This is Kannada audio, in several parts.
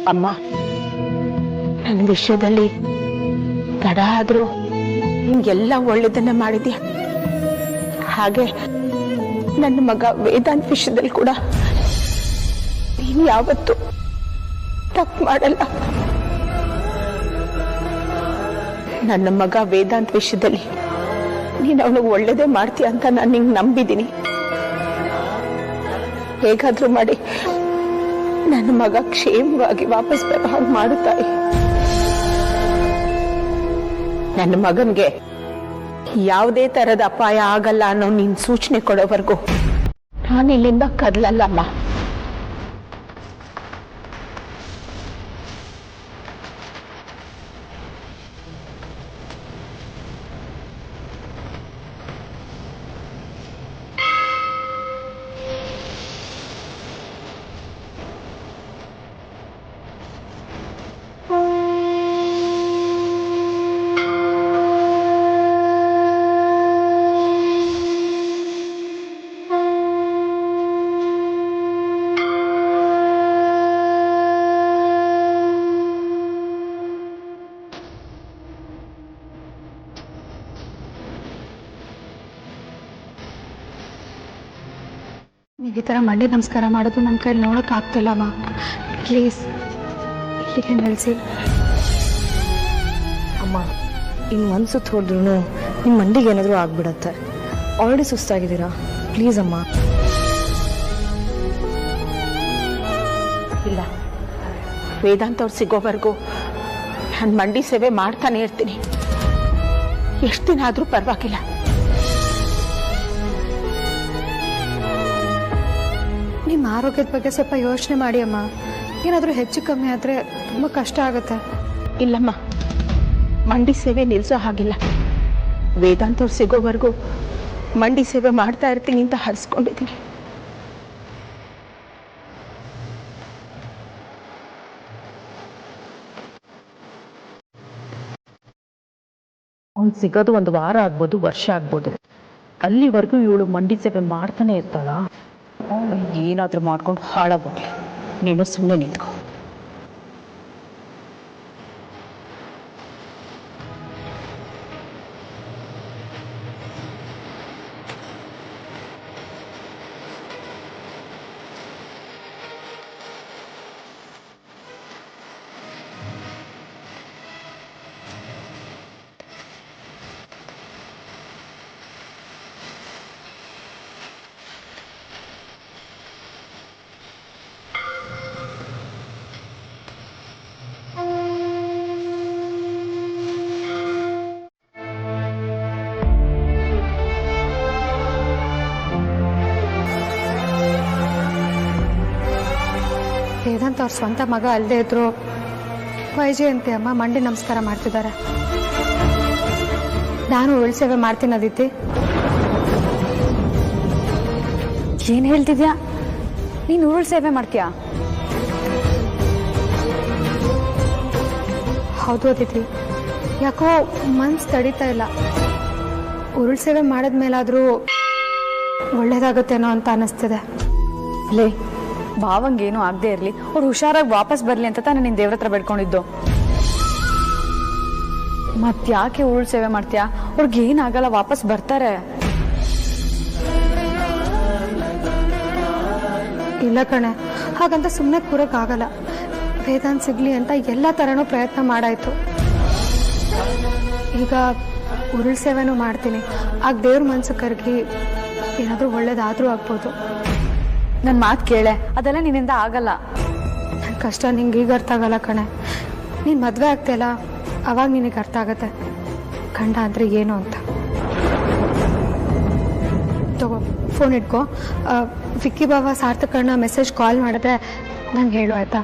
ಅಮ್ಮ, ನನ್ನ ವಿಷಯದಲ್ಲಿ ತಡ ಆದ್ರೂ ನಿಮ್ಗೆಲ್ಲ ಒಳ್ಳೇದನ್ನ ಮಾಡಿದ್ಯಾ. ಹಾಗೆ ನನ್ನ ಮಗ ವೇದಾಂತ್ ವಿಷಯದಲ್ಲಿ ಕೂಡ ನೀನು ಯಾವತ್ತೂ ತಪ್ಪು ಮಾಡಲ್ಲ. ನನ್ನ ಮಗ ವೇದಾಂತ್ ವಿಷಯದಲ್ಲಿ ನೀನು ಅವನಿಗೆ ಒಳ್ಳೇದೇ ಮಾಡ್ತೀಯ ಅಂತ ನಾನು ನಿಂಗೆ ನಂಬಿದ್ದೀನಿ. ಹೇಗಾದ್ರೂ ಮಾಡಿ ನನ್ನ ಮಗ ಕ್ಷೇಮವಾಗಿ ವಾಪಸ್ ಬರೋ ಹಾಗೆ ಮಾಡುತ್ತಾಯಿ. ನನ್ನ ಮಗನ್ಗೆ ಯಾವುದೇ ತರದ ಅಪಾಯ ಆಗಲ್ಲ ಅನ್ನೋ ನೀನ್ ಸೂಚನೆ ಕೊಡೋವರೆಗೂ ನಾನು ಇಲ್ಲಿಂದ ಕದಲಲ್ಲಮ್ಮ. ಈ ಥರ ಮಂಡಿ ನಮಸ್ಕಾರ ಮಾಡೋದು ನಮ್ಮ ಕೈಲಿ ನೋಡೋಕೆ ಆಗ್ತಿಲ್ಲಮ್ಮ. ಪ್ಲೀಸ್ ಇಲ್ಲಿಗೆ ನಿಲ್ಲಿಸಿ. ಅಮ್ಮ, ಇನ್ನು ಒಂದು ಸುತ್ತು ಹೊಡೆದ್ರೂ ನಿಮ್ಮ ಮಂಡಿಗೆ ಏನಾದರೂ ಆಗ್ಬಿಡತ್ತೆ. ಆಲ್ರೆಡಿ ಸುಸ್ತಾಗಿದ್ದೀರಾ. ಪ್ಲೀಸ್ ಅಮ್ಮ. ಇಲ್ಲ, ವೇದಾಂತ್ ಅವ್ರು ಸಿಗೋವರೆಗೂ ನಾನು ಮಂಡಿ ಸೇವೆ ಮಾಡ್ತಾನೆ ಇರ್ತೀನಿ. ಎಷ್ಟು ದಿನ ಆದ್ರೂ ಪರವಾಗಿಲ್ಲ. ನಿಮ್ಮ ಆರೋಗ್ಯದ ಬಗ್ಗೆ ಸ್ವಲ್ಪ ಯೋಚನೆ ಮಾಡಿ ಅಮ್ಮ. ಏನಾದರೂ ಹೆಚ್ಚು ಕಮ್ಮಿ ಆದರೆ ತುಂಬ ಕಷ್ಟ ಆಗುತ್ತೆ. ಇಲ್ಲಮ್ಮ, ಮಂಡಿ ಸೇವೆ ನಿಲ್ಸೋ ಹಾಗಿಲ್ಲ. ವೇದಾಂತ್ ಅವ್ರು ಸಿಗೋವರೆಗೂ ಮಂಡಿ ಸೇವೆ ಮಾಡ್ತಾ ಇರ್ತೀನಿ ಅಂತ ಹರಿಸ್ಕೊಂಡಿದ್ದೀನಿ. ಅವ್ನು ಸಿಗೋದು 1 ವಾರ ಆಗ್ಬೋದು, ವರ್ಷ ಆಗ್ಬೋದು. ಅಲ್ಲಿವರೆಗೂ ಇವಳು ಮಂಡಿ ಸೇವೆ ಮಾಡ್ತಾನೆ ಇರ್ತಾಳ. ಏನಾದರೂ ಮಾಡ್ಕೊಂಡು ಹಾಳಾಗ್ಬಿಟ್ಲೆ. ನೀನು ಸುಮ್ಮನೆ ನಿಂತ್ಕೊ. ವೇದಾಂತ್ ಅವ್ರ ಸ್ವಂತ ಮಗ ಅಲ್ಲದೆ ಇದ್ರು ವೈಜಯಂತಿ ಅಮ್ಮ ಮಂಡಿ ನಮಸ್ಕಾರ ಮಾಡ್ತಿದ್ದಾರೆ. ನಾನು ಉರುಳು ಸೇವೆ ಮಾಡ್ತೀನಿ ಅದಿತಿ. ಏನು ಹೇಳ್ತಿದ್ಯಾ? ನೀನು ಉರುಳು ಸೇವೆ ಮಾಡ್ತೀಯಾ? ಹೌದು ಅದಿತಿ, ಯಾಕೋ ಮನ್ಸು ತಡೀತಾ ಇಲ್ಲ. ಉರುಳು ಸೇವೆ ಮಾಡಿದ್ಮೇಲಾದ್ರೂ ಒಳ್ಳೇದಾಗುತ್ತೇನೋ ಅಂತ ಅನಿಸ್ತಿದೆ. ಲೇ, ಭಾವಂಗೇನು ಆಗದೆ ಇರಲಿ, ಅವ್ರು ಹುಷಾರಾಗಿ ವಾಪಸ್ ಬರಲಿ ಅಂತ ತಾನು ನಿನ್ನ ದೇವ್ರ ಹತ್ರ ಬೇಡ್ಕೊಂಡಿದ್ದು. ಮತ್ತ್ಯಾಕೆ ಉರುಳು ಸೇವೆ ಮಾಡ್ತೀಯಾ? ಅವ್ರಿಗೇನಾಗಲ್ಲ, ವಾಪಸ್ ಬರ್ತಾರೆ. ಇಲ್ಲ ಕಣೆ, ಹಾಗಂತ ಸುಮ್ಮನೆ ಕೂರಕ್ಕಾಗಲ್ಲ. ವೇದಾಂತ್ ಸಿಗ್ಲಿ ಅಂತ ಎಲ್ಲ ಥರನೂ ಪ್ರಯತ್ನ ಮಾಡಾಯ್ತು. ಈಗ ಉರುಳು ಸೇವೆನೂ ಮಾಡ್ತೀನಿ. ಆಗ ದೇವ್ರ ಮನಸ್ಸು ಕರಗಿ ಏನಾದರೂ ಒಳ್ಳೇದಾದರೂ ಆಗ್ಬೋದು. ನನ್ನ ಮಾತು ಕೇಳೆ, ಅದೆಲ್ಲ ನಿನ್ನಿಂದ ಆಗಲ್ಲ. ನನ್ನ ಕಷ್ಟ ನಿಂಗೆ ಈಗ ಅರ್ಥ ಆಗಲ್ಲ ಕಣೆ. ನೀನು ಮದುವೆ ಆಗ್ತಿಯಲ್ಲ, ಅವಾಗ ನಿನಗೆ ಅರ್ಥ ಆಗತ್ತೆ ಗಂಡ ಅಂದರೆ ಏನು ಅಂತ. ತಗೋ ಫೋನ್ ಇಟ್ಕೋ. ವಿಕ್ಕಿ ಬಾಬಾ ಸಾರ್ಥಕಣ್ಣ ಮೆಸೇಜ್ ಕಾಲ್ ಮಾಡಿದ್ರೆ ನಂಗೆ ಹೇಳು ಆಯಿತಾ?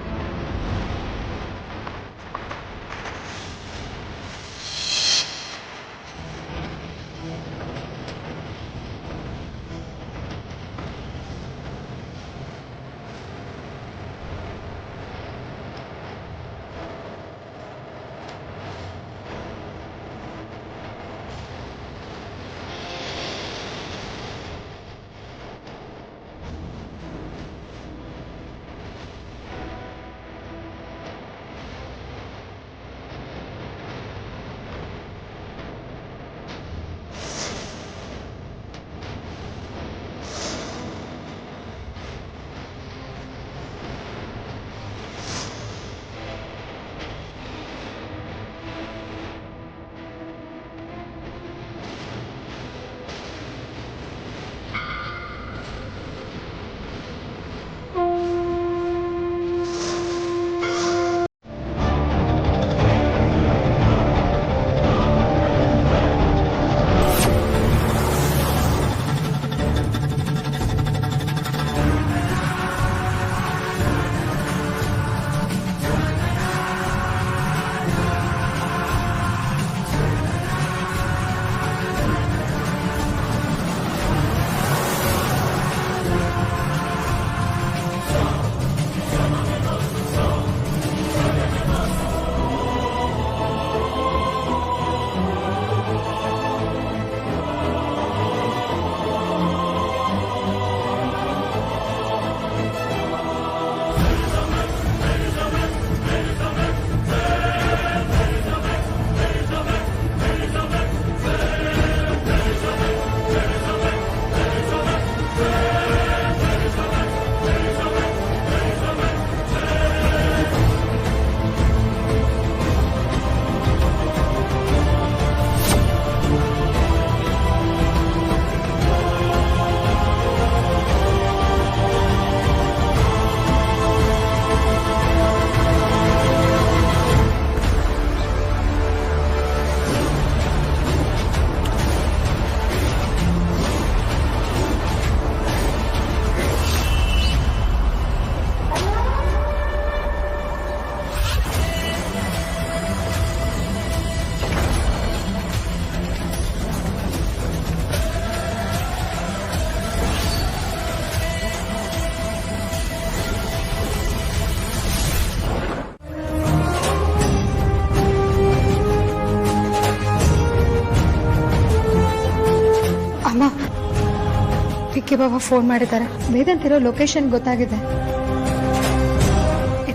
ವಿಕ್ಕಿ ಬಾಬಾ ಫೋನ್ ಮಾಡಿದ್ದಾರೆ. ವೇದಾಂತಿರೋ ಲೊಕೇಶನ್ ಗೊತ್ತಾಗಿದೆ.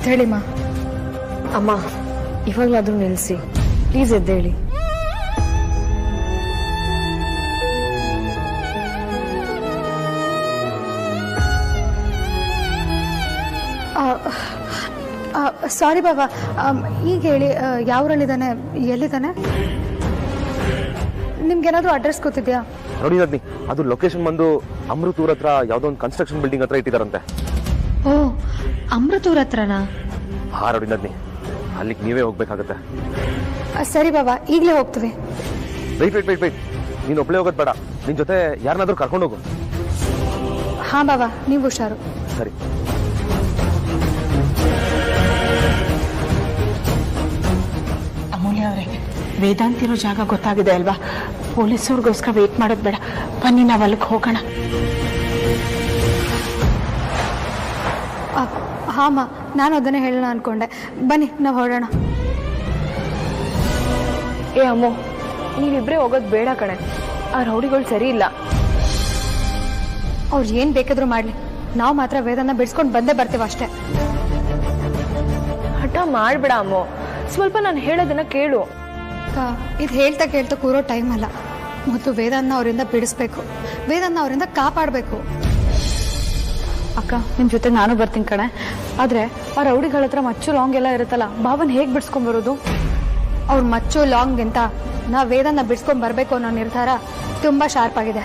ಹೇಳಿಮ್ಮ. ಅಮ್ಮ, ಇವಾಗಲಾದ್ರೂ ನಿಲ್ಲಿಸಿ ಪ್ಲೀಸ್, ಎದ್ದೇಳಿ. ಸಾರಿ ಬಾಬಾ, ಈಗ ಹೇಳಿ, ಯಾವ್ರಲ್ಲಿದ್ದಾನೆ, ಎಲ್ಲಿದ್ದಾನೆ? ನಿಮ್ಗೇನಾದ್ರೂ ಅಡ್ರೆಸ್ ಗೊತ್ತಿದ್ಯಾ? ನೋಡಿ ರತ್ನಿ, ಅದು ಲೊಕೇಶನ್ ಬಂದು ಅಮೃತೂರ್ ಹತ್ರ ಯಾವ್ದೋ ಒಂದು ಕನ್ಸ್ಟ್ರಕ್ಷನ್ ಬಿಲ್ಡಿಂಗ್ ಹತ್ರ ಇಟ್ಟಿದಾರಂತೆ. ಓ, ಅಮೃತೂರ್ ಹತ್ರನಾ? ಹಾ ನೋಡಿ ರತ್ನಿ, ಅಲ್ಲಿಗೆ ನೀವೇ ಹೋಗ್ಬೇಕಾಗತ್ತೆ. ಸರಿ ಬಾಬಾ, ಈಗಲೇ ಹೋಗ್ತೀವಿ. ವೆಯ್ಟ್, ನೀನು ಒಬ್ಳೆ ಹೋಗೋದು ಬೇಡ, ನಿನ್ ಜೊತೆ ಯಾರನ್ನಾದ್ರೂ ಕರ್ಕೊಂಡು ಹೋಗು. ಹಾ ಬಾಬಾ, ನೀವು ಹುಷಾರು. ಸರಿ. ಅಮೂಲ್ಯ ಅವರೇ, ವೇದಾಂತಿರೋ ಜಾಗ ಗೊತ್ತಾಗಿದೆ ಅಲ್ವಾ? ಪೊಲೀಸವ್ರಿಗೋಸ್ಕರ ವೇಟ್ ಮಾಡೋದು ಬೇಡ, ಬನ್ನಿ ನಾವು ಅಲ್ಲಿಗೆ ಹೋಗೋಣ. ಹಾಂ, ನಾನು ಅದನ್ನೇ ಹೇಳೋಣ ಅನ್ಕೊಂಡೆ. ಬನ್ನಿ ನಾವು ಹೊರಡೋಣ. ಏ ಅಮ್ಮೋ, ನೀವಿಬ್ಬರೇ ಹೋಗೋದು ಬೇಡ ಕಣೆ, ಆ ರೌಡಿಗಳು ಸರಿ ಇಲ್ಲ. ಅವ್ರು ಏನು ಬೇಕಾದರೂ ಮಾಡಲಿ, ನಾವು ಮಾತ್ರ ವೇದನ ಬಿಡಿಸ್ಕೊಂಡು ಬಂದೇ ಬರ್ತೀವಿ ಅಷ್ಟೇ. ಹಠ ಮಾಡಬೇಡ ಅಮ್ಮೋ, ಸ್ವಲ್ಪ ನಾನು ಹೇಳೋದನ್ನ ಕೇಳು. ಇದು ಹೇಳ್ತಾ ಕೇಳ್ತಾ ಕೂರೋ ಟೈಮ್ ಅಲ್ಲ. ಮತ್ತು ವೇದನ್ನ ಅವರಿಂದ ಬಿಡಿಸ್ಬೇಕು, ವೇದನ್ನ ಅವರಿಂದ ಕಾಪಾಡಬೇಕು. ಅಕ್ಕ, ನಿಮ್ ಜೊತೆ ನಾನು ಬರ್ತೀನಿ ಕಣೆ. ಆದ್ರೆ ಆ ರೌಡಿಗಳ ಹತ್ರ ಮಚ್ಚು ಲಾಂಗ್ ಎಲ್ಲ ಇರುತ್ತಲ್ಲ, ಬಾಬನ್ ಹೇಗ್ ಬಿಡಿಸ್ಕೊಂಡ್ಬರೋದು? ಅವ್ರ ಮಚ್ಚು ಲಾಂಗ್ಗಿಂತ ನಾ ವೇದನ ಬಿಡ್ಸ್ಕೊಂಡ್ ಬರ್ಬೇಕು ಅನ್ನೋ ನಿರ್ಧಾರ ತುಂಬಾ ಶಾರ್ಪ್ ಆಗಿದೆ.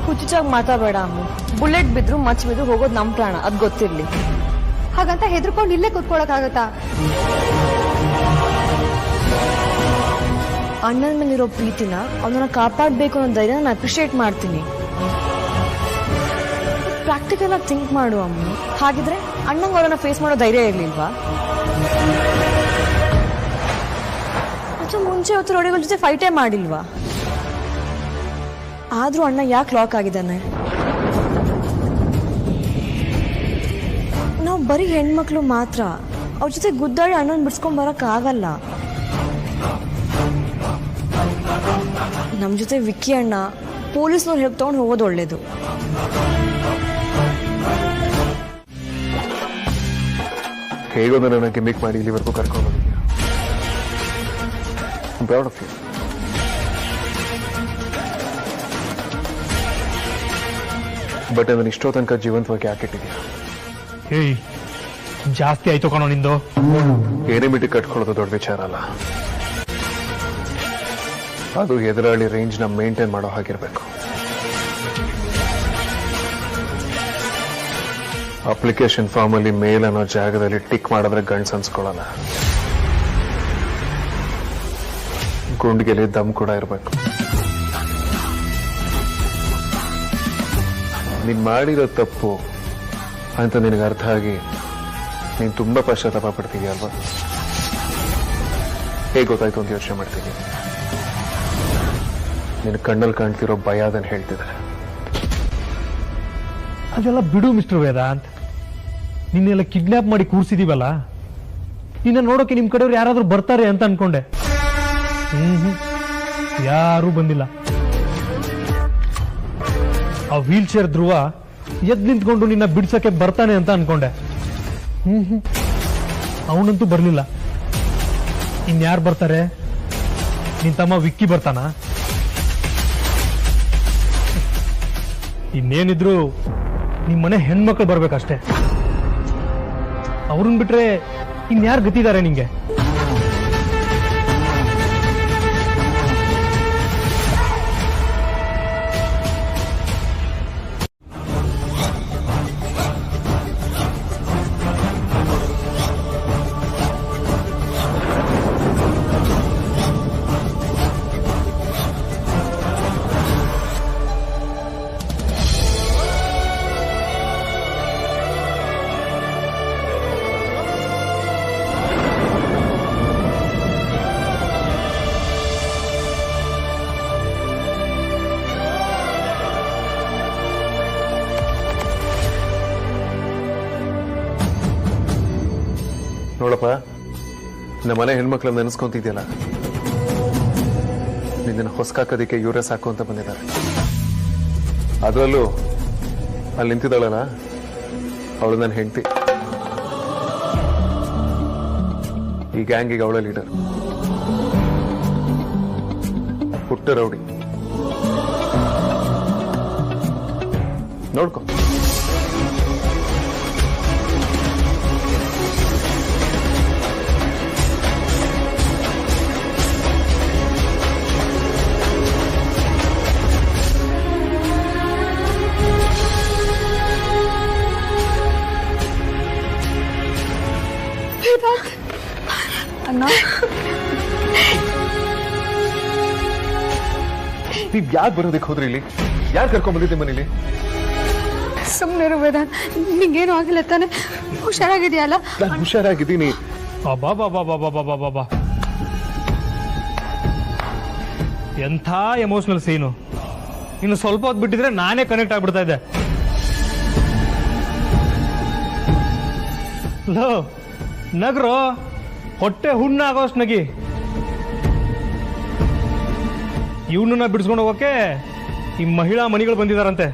ಹುಚ್ಚುಚಾಗಿ ಮಾತಾಡಬೇಡ ಅಮ್ಮ. ಬುಲೆಟ್ ಬಿದ್ರು ಮಚ್ ಬಿದ್ರು ಹೋಗೋದು ನಮ್ ಪ್ರಾಣ, ಅದ್ ಗೊತ್ತಿರ್ಲಿ. ಹಾಗಂತ ಹೆದರ್ಕೊಂಡು ಇಲ್ಲೇ ಕೂತ್ಕೊಳಕ್ಕಾಗತ್ತಾ? ಅಣ್ಣನ ಮೇಲಿರೋ ಪ್ರೀತಿನ ಅವನನ್ನ ಕಾಪಾಡಬೇಕು ಅನ್ನೋ ಧೈರ್ಯ ನಾನು ಅಪ್ರಿಷಿಯೇಟ್ ಮಾಡ್ತೀನಿ. ಪ್ರಾಕ್ಟಿಕಲ್ ಆಗಿ ಥಿಂಕ್ ಮಾಡು ಅಮ್ಮ. ಹಾಗಿದ್ರೆ ಅಣ್ಣಂಗೆ ಅವರನ್ನ ಫೇಸ್ ಮಾಡೋ ಧೈರ್ಯ ಇರ್ಲಿಲ್ವಾ? ಅಥವಾ ಮುಂಚೆ ಹೊತ್ತು ರೌಡಿಗಳ ಜೊತೆ ಫೈಟೇ ಮಾಡಿಲ್ವಾ? ಆದ್ರೂ ಅಣ್ಣ ಯಾಕೆ ಲಾಕ್ ಆಗಿದ್ದಾನೆ? ನಾವು ಬರೀ ಹೆಣ್ಮಕ್ಳು ಮಾತ್ರ, ಅವ್ರ ಜೊತೆ ಗುದ್ದಾಡಿ ಅಣ್ಣನ ಬಿಡ್ಸ್ಕೊಂಡ್ ಬರಕ್ ಆಗಲ್ಲ. ನಮ್ ಜೊತೆ ವಿಕ್ಕಿ ಅಣ್ಣ ಪೊಲೀಸ್ನವ್ರು ಹೆಲ್ಪ್ ತಗೊಂಡು ಹೋಗೋದು ಒಳ್ಳೇದು. ಹೇಗೋದು ನನ್ನ ಗಿಮಿಕ್ ಮಾಡಿ ಇಲ್ಲಿವರೆಗೂ ಕರ್ಕೊಂಡು ಬಂದಿದ್ಯಾ. Proud of you. ಬಟ್ ಅದನ್ನ ಇಷ್ಟೋ ತನಕ ಜೀವಂತವಾಗಿ ಯಾಕಿಟ್ಟಿದ್ಯಾ? ಏಯ್, ಜಾಸ್ತಿ ಆಯ್ತು ಕಣೋ ನಿಂದು. ಏನೇ ಮಿಟಿ ಕಟ್ಕೊಳ್ಳೋದು ದೊಡ್ಡ ವಿಚಾರ ಅಲ್ಲ. ಅದು ಎದುರಾಳಿ ರೇಂಜ್ ನ ಮೇಂಟೈನ್ ಮಾಡೋ ಹಾಗಿರ್ಬೇಕು. ಅಪ್ಲಿಕೇಶನ್ ಫಾರ್ಮ್ ಅಲ್ಲಿ ಮೇಲ್ ಅನ್ನೋ ಜಾಗದಲ್ಲಿ ಟಿಕ್ ಮಾಡಿದ್ರೆ ಗಂಡ್ಸ್ ಅನ್ಸ್ಕೊಳ್ಳಲ್ಲ. ಗುಂಡಿಗೆಲಿ ದಮ್ ಕೂಡ ಇರಬೇಕು. ನೀನ್ ಮಾಡಿರೋ ತಪ್ಪು ಅಂತ ನಿನಗೆ ಅರ್ಥ ಆಗಿ ನೀನ್ ತುಂಬಾ ಪಶ್ಚಾತ್ತಾಪ ಪಡ್ತೀಯ ಅಲ್ವಾ? ಹೇಗೆ ಗೊತ್ತಾಯ್ತು ಅಂತ ಯೋಚನೆ ಮಾಡ್ತೀನಿ. ನಿನ್ನ ಕಣ್ಣಲ್ಲಿ ಕಾಣ್ತಿರೋ ಭಯ ಅದನ್ನು ಹೇಳ್ತಿದ್ದಾರೆ. ಅದೆಲ್ಲ ಬಿಡು ಮಿಸ್ಟರ್ ವೇದಾಂತ್. ನಿನ್ನೆಲ್ಲ ಕಿಡ್ನಾಪ್ ಮಾಡಿ ಕೂರ್ಸಿದೀವಲ್ಲ, ನಿನ್ನ ನೋಡೋಕೆ ನಿಮ್ ಕಡೆಯವ್ರು ಯಾರಾದ್ರೂ ಬರ್ತಾರೆ ಅಂತ ಅನ್ಕೊಂಡೆ. ಯಾರೂ ಬಂದಿಲ್ಲ. ಆ ವೀಲ್ ಚೇರ್ ಧ್ರುವ ಎದ್ ನಿಂತ್ಕೊಂಡು ನಿನ್ನ ಬಿಡ್ಸಕ್ಕೆ ಬರ್ತಾನೆ ಅಂತ ಅನ್ಕೊಂಡೆ. ಅವನಂತೂ ಬರ್ಲಿಲ್ಲ. ಇನ್ಯಾರು ಬರ್ತಾರೆ? ನಿನ್ ತಮ್ಮ ವಿಕ್ಕಿ ಬರ್ತಾನ? ಇನ್ನೇನಿದ್ರು ನಿಮ್ಮನೆ ಹೆಣ್ಮಕ್ಳು ಬರ್ಬೇಕಷ್ಟೇ. ಅವ್ರನ್ನ ಬಿಟ್ರೆ ಇನ್ಯಾರು ಗತಿದ್ದಾರೆ ನಿಂಗೆ? ನೋಡಪ್ಪ, ನಮ್ಮ ಮನೆ ಹೆಣ್ಮಕ್ಳನ್ನ ನೆನೆಸ್ಕೊಂತಿದ್ಯಲ್ಲ, ನಿನ್ನ ಹೊಸ್ಕಾಕೋದಿಕ್ಕೆ ಇವರೇ ಸಾಕು ಅಂತ ಬಂದಿದ್ದಾರೆ. ಅದರಲ್ಲೂ ಅಲ್ಲಿ ನಿಂತಿದ್ದಾಳಲ್ಲ, ಅವಳು ನನ್ನ ಹೆಂಡತಿ. ಈ ಗ್ಯಾಂಗಿಗೆ ಅವಳ ಲೀಡರ್. ಪುಟ್ಟ ರೌಡಿ. ನೋಡ್ಕೊ. ಅಣ್ಣ, ನೀವ್ ಯಾಕೆ ಬರೋದಕ್ಕೆ ಹೋದ್ರಿ ಇಲ್ಲಿ? ಯಾರು ಕರ್ಕೊಂಡ್ ಬಂದಿದ್ದೆ ಮನೇಲಿ? ಸುಮ್ಮನೆ ವೇದಾಂತ್, ನಿಂಗೇನು ಆಗಿಲ್ಲ ತಾನೆ? ಹುಷಾರಾಗಿದೆಯಲ್ಲ? ನಾನು ಹುಷಾರಾಗಿದ್ದೀನಿ. ಬಾಬಾ, ಎಂಥ ಎಮೋಷನಲ್ ಸೀನು. ಇನ್ನು ಸ್ವಲ್ಪ ಹೊತ್ತು ಬಿಟ್ಟಿದ್ರೆ ನಾನೇ ಕನೆಕ್ಟ್ ಆಗ್ಬಿಡ್ತಾ ಇದ್ದೆ. ಲೋ, ನಗ್ರೋ, ಹೊಟ್ಟೆ ಹುಣ್ಣಾಗೋಷ್ಟು ನಗಿ. ಇವನನ್ನ ಬಿಡಿಸ್ಕೊಂಡು ಹೋಗೋಕೆ ಈ ಮಹಿಳಾ ಮಣಿಗಳು ಬಂದಿದಾರಂತೆ.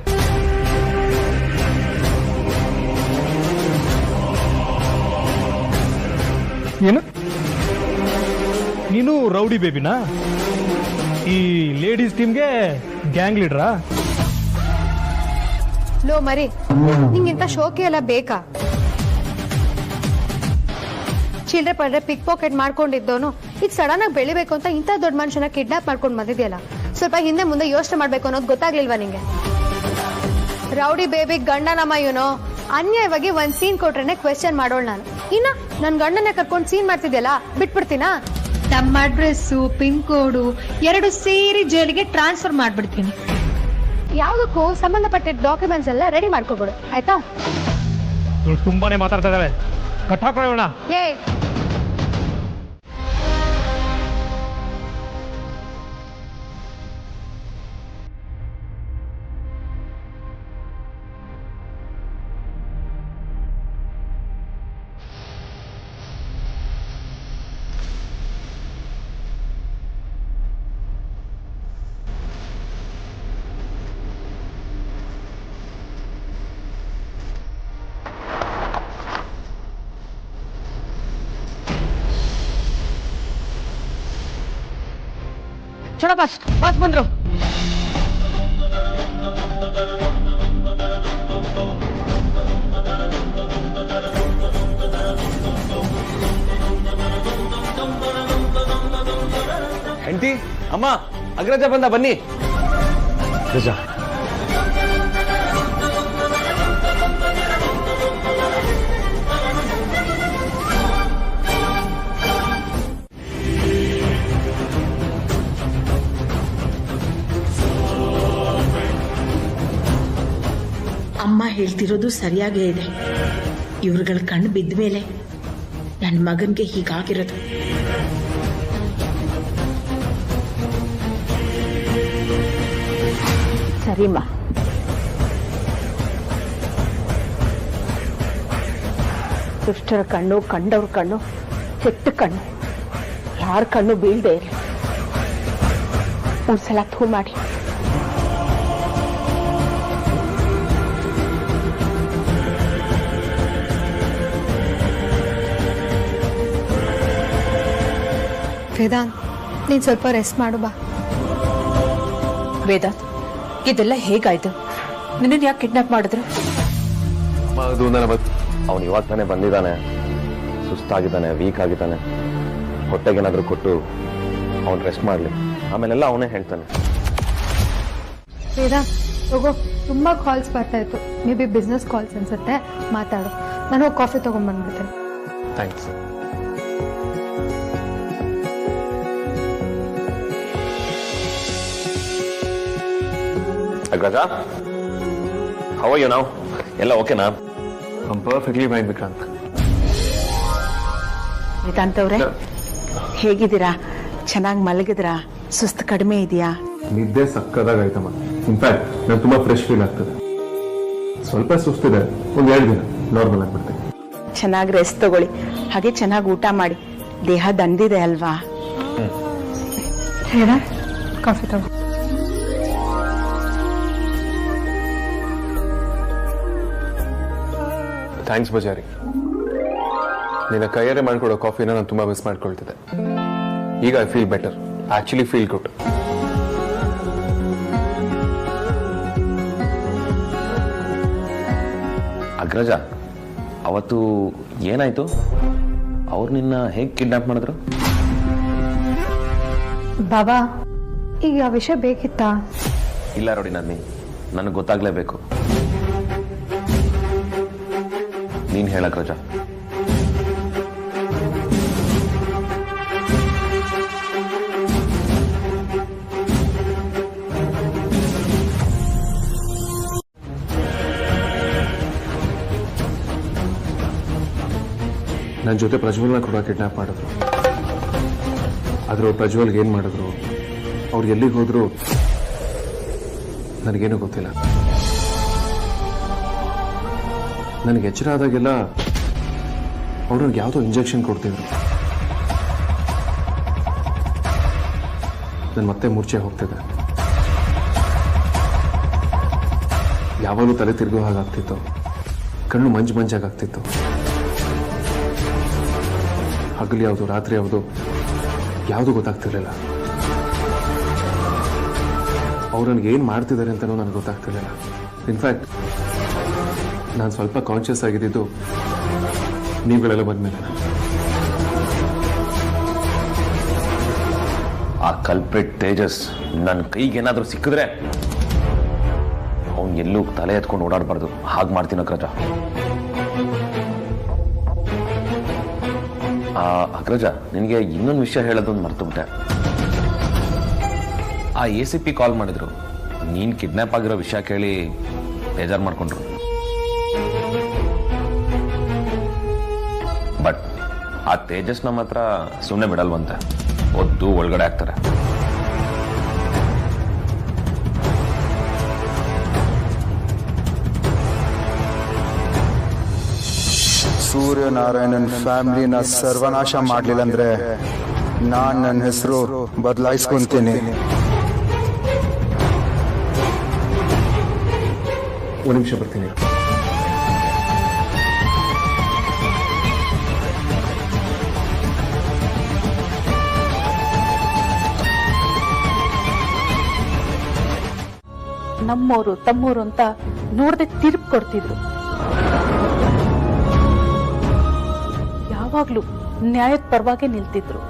ಏನು ನೀನು ರೌಡಿ ಬೇಬಿನಾ? ಈ ಲೇಡೀಸ್ ಟೀಮ್ಗೆ ಗ್ಯಾಂಗ್ ಲೀಡ್ರಾ? ಲೋ ಮರಿ, ನಿಂಗಿಂತ ಶೋಕಿ ಎಲ್ಲ ಬೇಕಾ? ಚಿಲ್ಡ್ರೆ ಪಡ್ರೆ ಪಿಕ್ ಪಾಕೆಟ್ ಮಾಡ್ಕೊಂಡಿದ್ದವನು ಈಗ ಸಡನ್ ಆಗಿ ಬೆಳಿಬೇಕು ಅಂತ ಇಂಥ ದೊಡ್ಡ ಮನುಷ್ಯನ ಕಿಡ್ನಾಪ್ ಮಾಡ್ಕೊಂಡು ಬಂದಿದೆಯಲ್ಲ, ಸ್ವಲ್ಪ ಹಿಂದೆ ಮುಂದೆ ಯೋಚನೆ ಮಾಡ್ಬೇಕು ಅನ್ನೋದು ಗೊತ್ತಾಗ್ಲಿಲ್ವಾ ನಿಂಗೆ? ರೌಡಿ ಬೇಬಿ ಗಂಡನಮ್ಮ ಇವನು ಅನ್ಯಾಯವಾಗಿ ಒಂದ್ ಸೀನ್ ಕೊಟ್ರೇನೆ ಕ್ವೆಶ್ಚನ್ ಮಾಡೋಳು ನಾನು. ಇನ್ನ ನನ್ ಗಂಡನ ಕರ್ಕೊಂಡು ಸೀನ್ ಮಾಡ್ತಿದ್ಯಲ್ಲ ಬಿಟ್ಬಿಡ್ತೀನಾ? ನಮ್ಮ ಅಡ್ರೆಸ್ಸು ಪಿನ್ ಕೋಡು ಎರಡು ಸೇರಿ ಜೈಲಿಗೆ ಟ್ರಾನ್ಸ್ಫರ್ ಮಾಡ್ಬಿಡ್ತೀನಿ. ಯಾವ್ದಕ್ಕೂ ಸಂಬಂಧಪಟ್ಟ ಡಾಕ್ಯುಮೆಂಟ್ಸ್ ಎಲ್ಲ ರೆಡಿ ಮಾಡ್ಕೊಬಿಡು, ಆಯ್ತಾ? ತುಂಬಾನೇ ಮಾತಾಡ್ತಾ ಇದ್ದಾವೆ, ಕಟ್ ಹಾಕೊಳ್ಳೋಣ. ಏ ಚಲೋ ಬಸ್ ಬಂದ್ರು. ಹೆಂಡತಿ ಅಮ್ಮ ಅಗ್ರಜ ಬಂದ, ಬನ್ನಿ. ಅಗ್ರಜ ಅಮ್ಮ ಹೇಳ್ತಿರೋದು ಸರಿಯಾಗೇ ಇದೆ. ಇವ್ರುಗಳ ಕಣ್ಣು ಬಿದ್ದ ಮೇಲೆ ನನ್ನ ಮಗನ್ಗೆ ಹೀಗಾಗಿರೋದು. ಸರಿಮ್ಮ, ದುಷ್ಟರ ಕಣ್ಣು ಕಂಡವ್ರ ಕಣ್ಣು ಕೆಟ್ಟ ಕಣ್ಣು ಯಾರ ಕಣ್ಣು ಬೀಳ್ದೆ ಒಂದ್ಸಲ ಥೂ ಮಾಡಿ. ವೇದಾಂತ್, ನೀನ್ ಸ್ವಲ್ಪ ರೆಸ್ಟ್ ಮಾಡು ಬಾ. ವೇದಾಂತ್, ಇದೆಲ್ಲ ಹೇಗಾಯ್ತು? ನಿನ್ನ ಯಾಕೆ ಕಿಡ್ನಾಪ್ ಮಾಡಿದ್ರು? ಅವನು ಇವಾಗ ತಾನೇ ಬಂದಿದ್ದಾನೆ, ಸುಸ್ತಾಗಿದ್ದಾನೆ, ವೀಕ್ ಆಗಿದ್ದಾನೆ. ಹೊಟ್ಟೆಗೇನಾದ್ರೂ ಕೊಟ್ಟು ಅವನು ರೆಸ್ಟ್ ಮಾಡಲಿ, ಆಮೇಲೆಲ್ಲ ಅವನೇ ಹೇಳ್ತಾನೆ. ವೇದಾಂತ್ ಹೋಗೋ, ತುಂಬಾ ಕಾಲ್ಸ್ ಬರ್ತಾ ಇತ್ತು, ಮೇ ಬಿ ಬಿಸ್ನೆಸ್ ಕಾಲ್ಸ್ ಅನ್ಸುತ್ತೆ, ಮಾತಾಡು. ನಾನು ಹೋಗಿ ಕಾಫಿ ತಗೊಂಡ್ಬಂದ್ಬಿಡ್ತೇನೆ. Thanks. Agraja, how are you now? ಎಲ್ಲ ಓಕೆನಾ? I'm perfectly fine, Vikrant. Vedant ಅವ್ರೆ, ಹೇಗಿದ್ದೀರಾ? ಚೆನ್ನಾಗಿ ಮಲಗಿದ್ರಾ? ಸುಸ್ತು ಕಡಿಮೆ ಇದೆಯಾ? ನಿದ್ದೆ ಸಕ್ಕದಾಗಾಯ್ತಮ್ಮ. ಇನ್ಫ್ಯಾಕ್ಟ್ ನಾನು ತುಂಬಾ ಫ್ರೆಶ್ ಫೀಲ್ ಆಗ್ತದೆ. ಸ್ವಲ್ಪ ಸುಸ್ತಿದೆ, ಒಂದ್ 2 ದಿನ ನಾರ್ಮಲ್ ಆಗ್ಬಿಡ್ತೇನೆ. ಚೆನ್ನಾಗಿ ರೆಸ್ಟ್ ತಗೊಳ್ಳಿ, ಹಾಗೆ ಚೆನ್ನಾಗಿ ಊಟ ಮಾಡಿ. ದೇಹ ದಂಡಿದೆ ಅಲ್ವಾ? ಹೇಳ, ಕಾಫಿ ತಗೋ. ಥ್ಯಾಂಕ್ಸ್ ಬಜಾರಿ. ನಿನ್ನ ಕೈಯಾರೆ ಮಾಡ್ಕೊಡೋ ಕಾಫಿನ ನಾನು ತುಂಬಾ ಮಿಸ್ ಮಾಡ್ಕೊಳ್ತಿದ್ದೆ. ಈಗ I feel better, actually feel good. Agraja, ಅವತ್ತು ಏನಾಯ್ತು? ಅವ್ರು ನಿನ್ನ ಹೇಗೆ ಕಿಡ್ನಾಪ್ ಮಾಡಿದ್ರು? ಬಾಬಾ, ಈಗ ಆ ವಿಷಯ ಬೇಕಿತ್ತಾ? ಇಲ್ಲ ನೋಡಿ ನನ್ನಿ, ನನಗೆ ಗೊತ್ತಾಗ್ಲೇಬೇಕು. ನೀನ್ ಹೇಳ ಅಗ್ರಜ. ನನ್ನ ಜೊತೆ ಪ್ರಜ್ವಲ್ನ ಕೂಡ ಕಿಡ್ನಾಪ್ ಮಾಡಿದ್ರು. ಆದ್ರೆ ಪ್ರಜ್ವಲ್ಗೆ ಏನ್ ಮಾಡಿದ್ರು, ಅವ್ರು ಎಲ್ಲಿಗೆ ಹೋದ್ರು ನನಗೇನು ಗೊತ್ತಿಲ್ಲ. ನನಗೆ ಎಚ್ಚರ ಆದಾಗೆಲ್ಲ ಅವ್ರಿಗೆ ಯಾವುದೋ ಇಂಜೆಕ್ಷನ್ ಕೊಡ್ತಿದ್ರು. ನಾನು ಮತ್ತೆ ಮೂರ್ಛೆ ಹೋಗ್ತಿದ್ದೆ. ಯಾವಾಗಲೂ ತಲೆ ತಿರುಗೋ ಹಾಗಾಗ್ತಿತ್ತು, ಕಣ್ಣು ಮಂಜಾಗ್ತಿತ್ತು. ಹಗಲು ಯಾವುದು ರಾತ್ರಿ ಯಾವುದು ಯಾವುದು ಗೊತ್ತಾಗ್ತಿರ್ಲಿಲ್ಲ. ಅವ್ರು ನನಗೆ ಏನು ಮಾಡ್ತಿದ್ದಾರೆ ಅಂತಲೂ ನನಗೆ ಗೊತ್ತಾಗ್ತಿರ್ಲಿಲ್ಲ. ಇನ್ಫ್ಯಾಕ್ಟ್ ನಾನು ಸ್ವಲ್ಪ ಕಾನ್ಷಿಯಸ್ ಆಗಿದ್ದು ನೀವುಗಳೆಲ್ಲ ಬಂದ್ಮೇಲೆ. ಆ ಕಲ್ಪ್ರಿಟ್ ತೇಜಸ್ ನನ್ನ ಕೈಗೇನಾದ್ರೂ ಸಿಕ್ಕಿದ್ರೆ ಅವನು ಎಲ್ಲೂ ತಲೆ ಎತ್ಕೊಂಡು ಓಡಾಡಬಾರ್ದು. ಹಾಗೆ ಮಾಡ್ತೀನಿ ಅಗ್ರಜ. ಅಗ್ರಜ, ನಿನಗೆ ಇನ್ನೊಂದು ವಿಷಯ ಹೇಳೋದೊಂದು ಮರ್ತುಬಿಟ್ಟೆ. ಆ ACP ಕಾಲ್ ಮಾಡಿದ್ರು. ನೀನು ಕಿಡ್ನಾಪ್ ಆಗಿರೋ ವಿಷಯ ಕೇಳಿ ಬೇಜಾರು ಮಾಡ್ಕೊಂಡ್ರು. ಬಟ್ ಆ ತೇಜಸ್ ನಮ್ಮ ಹತ್ರ ಸುಮ್ಮನೆ ಬಿಡಲ್ವಂತೆ. ಒದ್ದು ಒಳಗಡೆ ಆಗ್ತಾರೆ. ಸೂರ್ಯನಾರಾಯಣನ್ ಫ್ಯಾಮಿಲಿನ ಸರ್ವನಾಶ ಮಾಡಲಿಲ್ಲ ಅಂದ್ರೆ ನಾನು ನನ್ನ ಹೆಸರು ಬದಲಾಯಿಸ್ಕೊಂತೀನಿ. ಒಂದು ನಿಮಿಷ ಬರ್ತೀನಿ. ನಮ್ಮೋರು ತಮ್ಮೋರು ಅಂತ ನೋಡದೆ ತಿರುಪ್ ಕೊಡ್ತಿದ್ರು. ಯಾವಾಗ್ಲೂ ನ್ಯಾಯದ ಪರವಾಗಿ ನಿಲ್ತಿದ್ರು.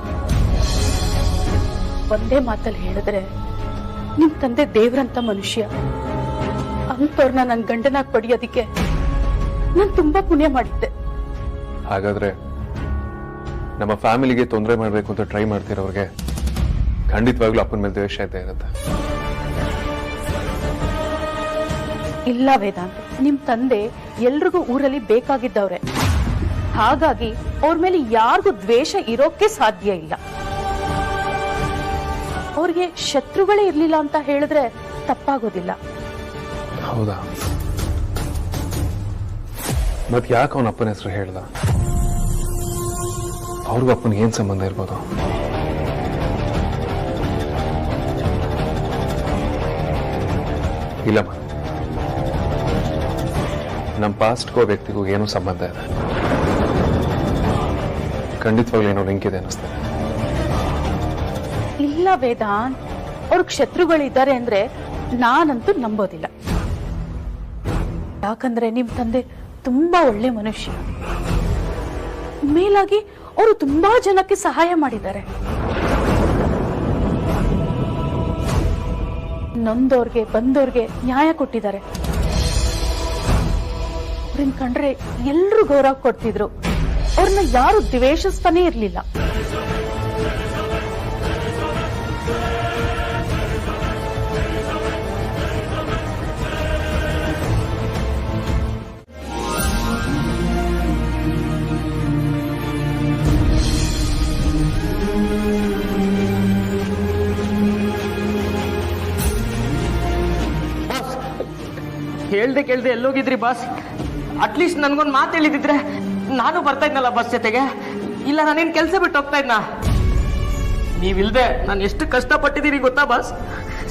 ಒಂದೇ ಮಾತಲ್ಲಿ ಹೇಳಿದ್ರೆ, ನಿಮ್ ತಂದೆ ದೇವ್ರಂತ ಮನುಷ್ಯ, ಅಂತವ್ರನ್ನ ನನ್ ಗಂಡನಾಗ್ ಪಡೆಯೋದಿಕ್ಕೆ ನಾನ್ ತುಂಬಾ ಪುಣ್ಯ ಮಾಡಿದ್ದೆ. ಹಾಗಾದ್ರೆ ನಮ್ಮ ಫ್ಯಾಮಿಲಿಗೆ ತೊಂದರೆ ಮಾಡಬೇಕು ಅಂತ ಟ್ರೈ ಮಾಡ್ತಿರೋರಿಗೆ ಖಂಡಿತವಾಗ್ಲೂ ಅಪ್ಪನ ಮೇಲೆ ದ್ವೇಷ ಇದ್ದೇ ಇರುತ್ತೆ. ಇಲ್ಲ ವೇದಾಂತ್, ನಿಮ್ ತಂದೆ ಎಲ್ರಿಗೂ ಊರಲ್ಲಿ ಬೇಕಾಗಿದ್ದವ್ರೆ. ಹಾಗಾಗಿ ಅವ್ರ ಮೇಲೆ ಯಾರಿಗೂ ದ್ವೇಷ ಇರೋಕೆ ಸಾಧ್ಯ ಇಲ್ಲ. ಅವ್ರಿಗೆ ಶತ್ರುಗಳೇ ಇರ್ಲಿಲ್ಲ ಅಂತ ಹೇಳಿದ್ರೆ ತಪ್ಪಾಗೋದಿಲ್ಲ. ಹೌದಾ? ಮತ್ ಯಾಕೆ ಅವನ ಅಪ್ಪನ ಹೆಸರು ಹೇಳ್ದ? ಅವ್ರಿಗೂ ಅಪ್ಪನಿಗೆ ಏನ್ ಸಂಬಂಧ ಇರ್ಬೋದು? ಇಲ್ಲಮ್ಮ, ನಮ್ಮ ಪಾಸ್ಟ್ಗೋ ವ್ಯಕ್ತಿಗೂ ಏನೂ ಸಂಬಂಧ ಇದೆ. ಖಂಡಿತವಾಗ್ಲೂ ಏನೋ ಲಿಂಕ್ ಇದೆ ಅನ್ನಿಸ್ತದೆ. ಇಲ್ಲ ವೇದಾಂತ್, ಅವ್ರಿಗೆ ಶತ್ರುಗಳಿದ್ದಾರೆ ಅಂದ್ರೆ ನಾನಂತೂ ನಂಬೋದಿಲ್ಲ. ಯಾಕಂದ್ರೆ ನಿಮ್ ತಂದೆ ತುಂಬಾ ಒಳ್ಳೆ ಮನುಷ್ಯ. ಮೇಲಾಗಿ ಅವರು ತುಂಬಾ ಜನಕ್ಕೆ ಸಹಾಯ ಮಾಡಿದ್ದಾರೆ. ನೊಂದೋರ್ಗೆ ಬಂದೋರ್ಗೆ ನ್ಯಾಯ ಕೊಟ್ಟಿದ್ದಾರೆ. ಅವ್ರನ್ನ ಕಂಡ್ರೆ ಎಲ್ರು ಗೌರವ ಕೊಡ್ತಿದ್ರು. ಅವ್ರನ್ನ ಯಾರು ದ್ವೇಷಿಸ್ತಾನೆ ಇರ್ಲಿಲ್ಲ. ಹೇಳ್ದೆ ಕೇಳ್ದೆ ಎಲ್ಲೋಗಿದ್ರಿ ಬಾಸ್? ಅಟ್ಲೀಸ್ಟ್ ನನ್ಗೊಂದು ಮಾತು ಹೇಳಿದಿದ್ರೆ ನಾನು ಬರ್ತಾ ಇದ್ನಲ್ಲ ಬಸ್ ಜೊತೆಗೆ. ಇಲ್ಲ, ನಾನೇನು ಕೆಲಸ ಬಿಟ್ಟು ಹೋಗ್ತಾ ಇದ್ನ? ನೀವಿಲ್ದೆ ನಾನು ಎಷ್ಟು ಕಷ್ಟಪಟ್ಟಿದ್ದೀರಿ ಗೊತ್ತಾ ಬಾಸ್?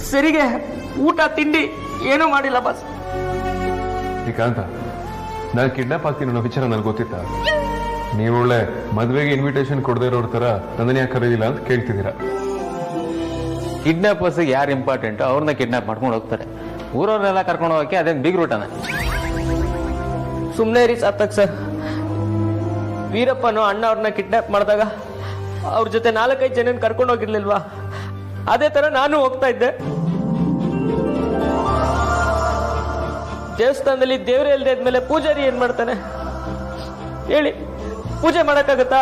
ಸರಿಗೆ ಊಟ ತಿಂಡಿ ಏನೂ ಮಾಡಿಲ್ಲ ಬಾಸ್. ಶ್ರೀಕಾಂತ, ನಾನು ಕಿಡ್ನಾಪ್ ಆಗ್ತೀನಿ ಅನ್ನೋ ವಿಚಾರ ನನಗೆ ಗೊತ್ತಿತ್ತ? ನೀವು ಒಳ್ಳೆ ಮದುವೆಗೆ ಇನ್ವಿಟೇಷನ್ ಕೊಡದೇ ಇರೋರ ತರ ನನ್ನನ್ನು ಯಾಕೆ ಕರೀಲಿಲ್ಲ ಅಂತ ಕೇಳ್ತಿದ್ದೀರಾ? ಕಿಡ್ನಾಪರ್ಸ್ಗೆ ಯಾರು ಇಂಪಾರ್ಟೆಂಟ್ ಅವ್ರನ್ನ ಕಿಡ್ನಾಪ್ ಮಾಡ್ಕೊಂಡು ಹೋಗ್ತಾರೆ. ಊರವ್ರನ್ನೆಲ್ಲ ಕರ್ಕೊಂಡು ಹೋಗಕ್ಕೆ ಅದೇನು ಬಿಗ್ ರೂಟನ? ಸುಮ್ಮನೆ ರೀ ಸಾರ್ಥಕ್ ಸರ್. ವೀರಪ್ಪನು ಅಣ್ಣ ಅವ್ರನ್ನ ಕಿಡ್ನಾಪ್ ಮಾಡಿದಾಗ ಅವ್ರ ಜೊತೆ 4-5 ಜನ ಕರ್ಕೊಂಡು ಹೋಗಿರ್ಲಿಲ್ವಾ? ಅದೇ ತರ ನಾನು ಹೋಗ್ತಾ ಇದ್ದೆ. ದೇವಸ್ಥಾನದಲ್ಲಿ ದೇವರೇ ಇಲ್ಲದೆ ಇದ್ಮೇಲೆ ಪೂಜಾರಿ ಏನ್ ಮಾಡ್ತಾನೆ ಹೇಳಿ? ಪೂಜೆ ಮಾಡಕ್ಕಾಗತ್ತಾ?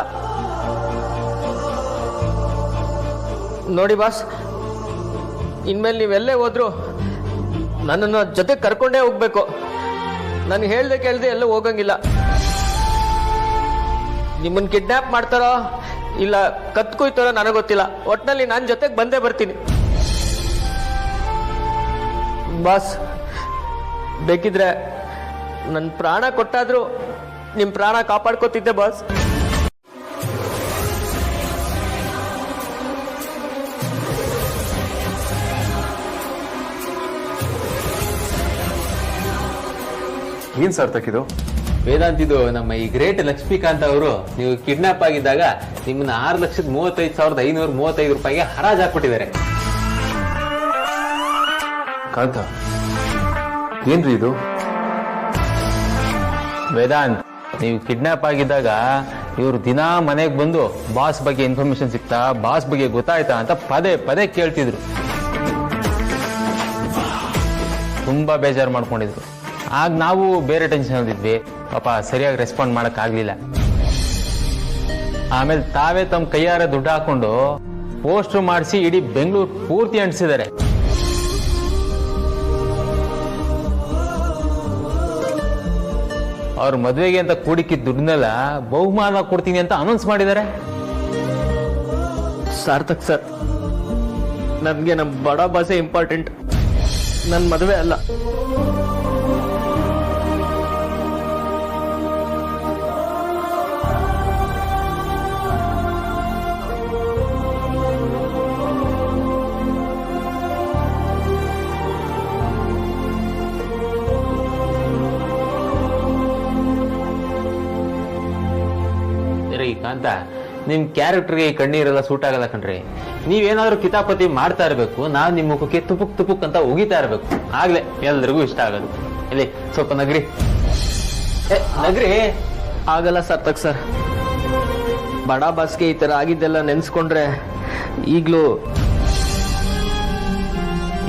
ನೋಡಿ ಬಾಸ್, ಇನ್ಮೇಲೆ ನೀವೆಲ್ಲೇ ಹೋದ್ರು ನನ್ನನ್ನು ಜೊತೆ ಕರ್ಕೊಂಡೇ ಹೋಗ್ಬೇಕು. ನಾನು ಹೇಳ್ದೆ ಕೇಳ್ದೆ ಎಲ್ಲೂ ಹೋಗಂಗಿಲ್ಲ. ನಿಮ್ಮನ್ನ ಕಿಡ್ನಾಪ್ ಮಾಡ್ತಾರೋ ಇಲ್ಲ ಕತ್ಕೊಯ್ತಾರೋ ನನಗೆ ಗೊತ್ತಿಲ್ಲ. ಒಟ್ನಲ್ಲಿ ನಾನು ಜೊತೆಗೆ ಬಂದೇ ಬರ್ತೀನಿ ಬಾಸ್. ಬೇಕಿದ್ರೆ ನನ್ನ ಪ್ರಾಣ ಕೊಟ್ಟಾದ್ರೂ ನಿಮ್ಮ ಪ್ರಾಣ ಕಾಪಾಡ್ಕೋತಿದ್ದೆ ಬಾಸ್. ಏನ್ ಸಾರ್ಥಕ್ ಇದು? ವೇದಾಂತ್, ಇದು ನಮ್ಮ ಈ ಗ್ರೇಟ್ ಲಕ್ಷ್ಮೀಕಾಂತ್ ಅವರು ನೀವು ಕಿಡ್ನಾಪ್ ಆಗಿದ್ದಾಗ ನಿಮ್ಮನ್ನ 6,35,535 ರೂಪಾಯಿಗೆ ಹರಾಜ್ ಹಾಕ್ಬಿಟ್ಟಿದ್ದಾರೆ. ಕಾಂತ, ಏನ್ರಿ ಇದು? ವೇದಾಂತ್, ನೀವು ಕಿಡ್ನಾಪ್ ಆಗಿದ್ದಾಗ ಇವರು ದಿನಾ ಮನೆಗೆ ಬಂದು ಬಾಸ್ ಬಗ್ಗೆ ಇನ್ಫಾರ್ಮೇಶನ್ ಸಿಗ್ತಾ, ಬಾಸ್ ಬಗ್ಗೆ ಗೊತ್ತಾಯ್ತಾ ಅಂತ ಪದೇ ಪದೇ ಕೇಳ್ತಿದ್ರು. ತುಂಬಾ ಬೇಜಾರು ಮಾಡ್ಕೊಂಡಿದ್ರು. ಆಗ ನಾವು ಬೇರೆ ಟೆನ್ಷನ್ ಅಂದಿದ್ವಿ, ಪಾಪ ಸರಿಯಾಗಿ ರೆಸ್ಪಾಂಡ್ ಮಾಡಕ್ಕಾಗ್ಲಿಲ್ಲ. ಆಮೇಲೆ ತಾವೇ ತಮ್ಮ ಕೈಯಾರ ದುಡ್ಡು ಹಾಕೊಂಡು ಪೋಸ್ಟರ್ ಮಾಡಿಸಿ ಇಡೀ ಬೆಂಗಳೂರು ಪೂರ್ತಿ ಅಂಟಿಸಿದ್ದಾರೆ. ಅವ್ರ ಮದುವೆಗೆ ಅಂತ ಕೂಡಿಕ್ಕಿದ ದುಡ್ಡನ್ನೆಲ್ಲ ಬಹುಮಾನ ಕೊಡ್ತೀನಿ ಅಂತ ಅನೌನ್ಸ್ ಮಾಡಿದ್ದಾರೆ. ಸಾರ್ಥಕ್ ಸರ್, ನನ್ಗೆ ನಮ್ಮ ಬಡ ಬಾಸೆ ಇಂಪಾರ್ಟೆಂಟ್, ನನ್ನ ಮದುವೆ ಅಲ್ಲ. ಅಂತ ನಿಮ್ ಕ್ಯಾರೆಕ್ಟರ್ಗೆ ಈ ಕಣ್ಣೀರೆಲ್ಲ ಸೂಟ್ ಆಗಲ್ಲ ಕಣ್ರಿ. ನೀವೇನಾದ್ರೂ ಕಿತಾಪತಿ ಮಾಡ್ತಾ ಇರ್ಬೇಕು, ನಾವ್ ನಿಮ್ ಮುಖಕ್ಕೆ ತುಪುಕ್ ತುಪುಕ್ ಅಂತ ಉಗಿತಾ ಇರ್ಬೇಕು, ಆಗ್ಲೇ ಎಲ್ರಿಗೂ ಇಷ್ಟ ಆಗೋದು. ಇಲ್ಲಿ ಸ್ವಲ್ಪ ನಗ್ರಿ, ನಗ್ರಿ. ಆಗಲ್ಲ ಸಾರ್ಥಕ್ ಸರ್, ಬಡ ಬಾಸ್ಗೆ ಈ ತರ ಆಗಿದ್ದೆಲ್ಲ ನೆನ್ಸ್ಕೊಂಡ್ರೆ ಈಗ್ಲೂ.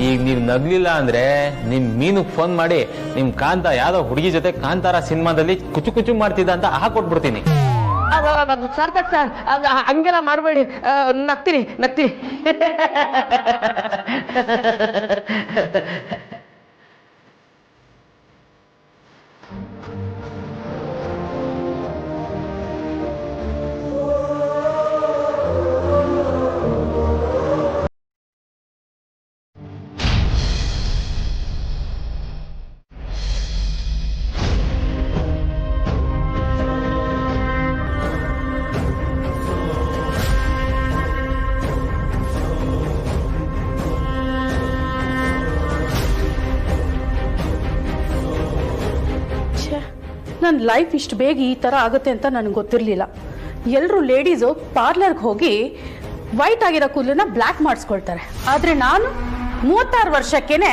ಈಗ ನೀವ್ ನಗ್ಲಿಲ್ಲ ಅಂದ್ರೆ ನಿಮ್ ಮೀನುಗ್ ಫೋನ್ ಮಾಡಿ ನಿಮ್ ಕಾಂತ ಯಾವ್ದೋ ಹುಡುಗಿ ಜೊತೆ ಕಾಂತಾರ ಸಿನಿಮಾದಲ್ಲಿ ಕುಚು ಕುಚು ಮಾಡ್ತಿದ್ದ ಅಂತ ಹಾಕೊಟ್ಬಿಡ್ತೀನಿ. ಸಾರ್ಥಕ್ ಸರ್, ಹಂಗೆಲ್ಲ ಮಾಡಬೇಡಿ, ನಗ್ತೀನಿ. ನನ್ನ ಲೈಫ್ ಇಷ್ಟು ಬೇಗ ಈ ಥರ ಆಗುತ್ತೆ ಅಂತ ನನಗೆ ಗೊತ್ತಿರಲಿಲ್ಲ. ಎಲ್ಲರೂ ಲೇಡೀಸು ಪಾರ್ಲರ್ಗೆ ಹೋಗಿ ವೈಟ್ ಆಗಿರೋ ಕೂದಲನ್ನ ಬ್ಲ್ಯಾಕ್ ಮಾಡಿಸ್ಕೊಳ್ತಾರೆ. ಆದರೆ ನಾನು 36 ವರ್ಷಕ್ಕೇನೆ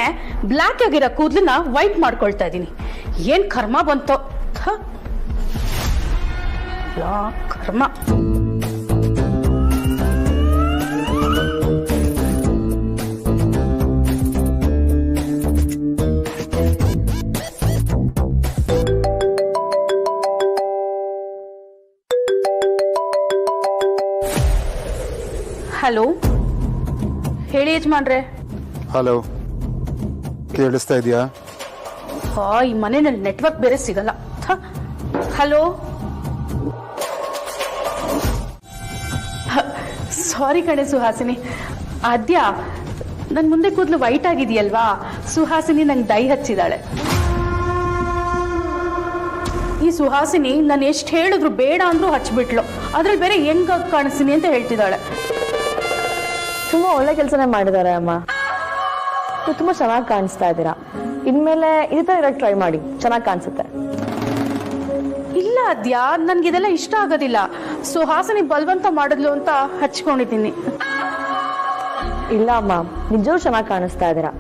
ಬ್ಲ್ಯಾಕ್ ಆಗಿರೋ ಕೂದಲನ್ನ ವೈಟ್ ಮಾಡ್ಕೊಳ್ತಾ ಇದ್ದೀನಿ. ಏನು ಕರ್ಮ ಬಂತೋ, ಕರ್ಮ. ಹಲೋ, ಹೇಳಿ ಯಜಮಾನ್ರೆ. ಹಲೋ, ಕೇಳಿಸ್ತಾ ಇದೆಯಾ? ಈ ಮನೆಯಲ್ಲಿ ನೆಟ್ವರ್ಕ್ ಬೇರೆ ಸಿಗಲ್ಲ. ಹಲೋ, ಸಾರಿ ಕಣೆ ಸುಹಾಸಿನಿ. ಆದ್ಯ, ನನ್ನ ಮುಂದೆ ಕೂದಲು ವೈಟ್ ಆಗಿದೆಯಲ್ವಾ, ಸುಹಾಸಿನಿ ನಂಗೆ ಡೈ ಹಚ್ಚಿದಾಳೆ. ಈ ಸುಹಾಸಿನಿ ನಾನು ಎಷ್ಟು ಹೇಳಿದ್ರು ಬೇಡ ಅಂದ್ರೂ ಹಚ್ಬಿಟ್ಲು. ಅದ್ರಲ್ಲಿ ಬೇರೆ ಹೆಂಗ ಕಾಣಿಸ್ತೀನಿ ಅಂತ ಹೇಳ್ತಿದ್ದಾಳೆ. ತುಂಬ ಒಳ್ಳೆ ಕೆಲಸನೇ ಮಾಡಿದ್ದಾರೆ ಅಮ್ಮ. ನೀವು ತುಂಬ ಚೆನ್ನಾಗಿ ಕಾಣಿಸ್ತಾ ಇದ್ದೀರಾ. ಇನ್ಮೇಲೆ ಇದೇ ಥರ ಇರೋಕ್ಕೆ ಟ್ರೈ ಮಾಡಿ, ಚೆನ್ನಾಗಿ ಕಾಣಿಸುತ್ತೆ. ಇಲ್ಲ ಅದ್ಯಾ, ನನ್ಗಿದೆಲ್ಲ ಇಷ್ಟ ಆಗೋದಿಲ್ಲ. ಸುಹಾಸಿನಿ ಬಲವಂತ ಮಾಡಿದ್ಲು ಅಂತ ಹಚ್ಕೊಂಡಿದ್ದೀನಿ. ಇಲ್ಲ ಅಮ್ಮ, ನಿಜವೂ ಚೆನ್ನಾಗಿ ಕಾಣಿಸ್ತಾ ಇದ್ದೀರಾ.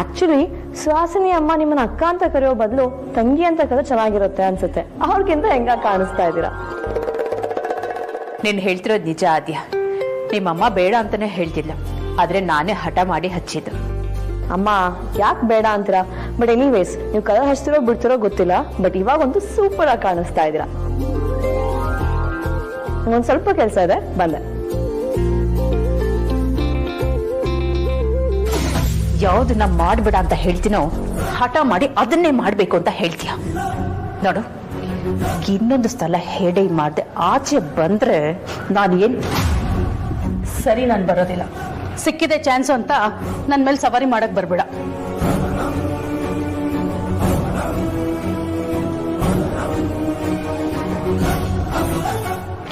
ಆಕ್ಚುಲಿ ಸುಹಾಸಿನಿ ಅಮ್ಮ ನಿಮ್ಮನ್ನ ಅಕ್ಕ ಅಂತ ಕರೆಯೋ ಬದಲು ತಂಗಿ ಅಂತ ಕರೆಯೋ ಚೆನ್ನಾಗಿರುತ್ತೆ ಅನ್ಸುತ್ತೆ. ಅವ್ರಿಗಿಂತ ಹೆಂಗ ಕಾಣಿಸ್ತಾ ಇದ್ದೀರಾ. ನೀನು ಹೇಳ್ತಿರೋದು ನಿಜ ಆದ್ಯ. ನಿಮ್ಮಮ್ಮ ಬೇಡ ಅಂತಾನೆ ಹೇಳ್ತಿಲ್ಲ, ಆದ್ರೆ ನಾನೇ ಹಠ ಮಾಡಿ ಹಚ್ಚಿದ್ದು. ಅಮ್ಮ ಯಾಕೆ ಬೇಡ ಅಂತೀರಾ? ಬಟ್ ಎನಿವೇಸ್, ನೀವು ಕಲರ್ ಹಚ್ತಿರೋ ಬಿಡ್ತಿರೋ ಗೊತ್ತಿಲ್ಲ, ಬಟ್ ಇವಾಗಂತೂ ಸೂಪರ್ ಆಗಿ ಕಾಣಿಸ್ತಾ ಇದ್ದೀರಾ. ಒಂದ್ ಸ್ವಲ್ಪ ಕೆಲಸ ಇದೆ, ಬಂದೆ. ಯಾವ್ದನ್ನ ಮಾಡ್ಬೇಡ ಅಂತ ಹೇಳ್ತೀನೋ ಹಠ ಮಾಡಿ ಅದನ್ನೇ ಮಾಡ್ಬೇಕು ಅಂತ ಹೇಳ್ತೀಯ. ನೋಡು, ಇನ್ನೊಂದು ಸ್ಥಳ ಹೇಳಿ ಮಾಡ್ದೆ ಆಚೆ ಬಂದ್ರೆ ನಾನು ಏನ್ ಸರಿ, ನಾನು ಬರೋದಿಲ್ಲ. ಸಿಕ್ಕಿದೆ ಚಾನ್ಸ್ ಅಂತ ನನ್ನ ಮೇಲೆ ಸವಾರಿ ಮಾಡಕ್ ಬರ್ಬೇಡ.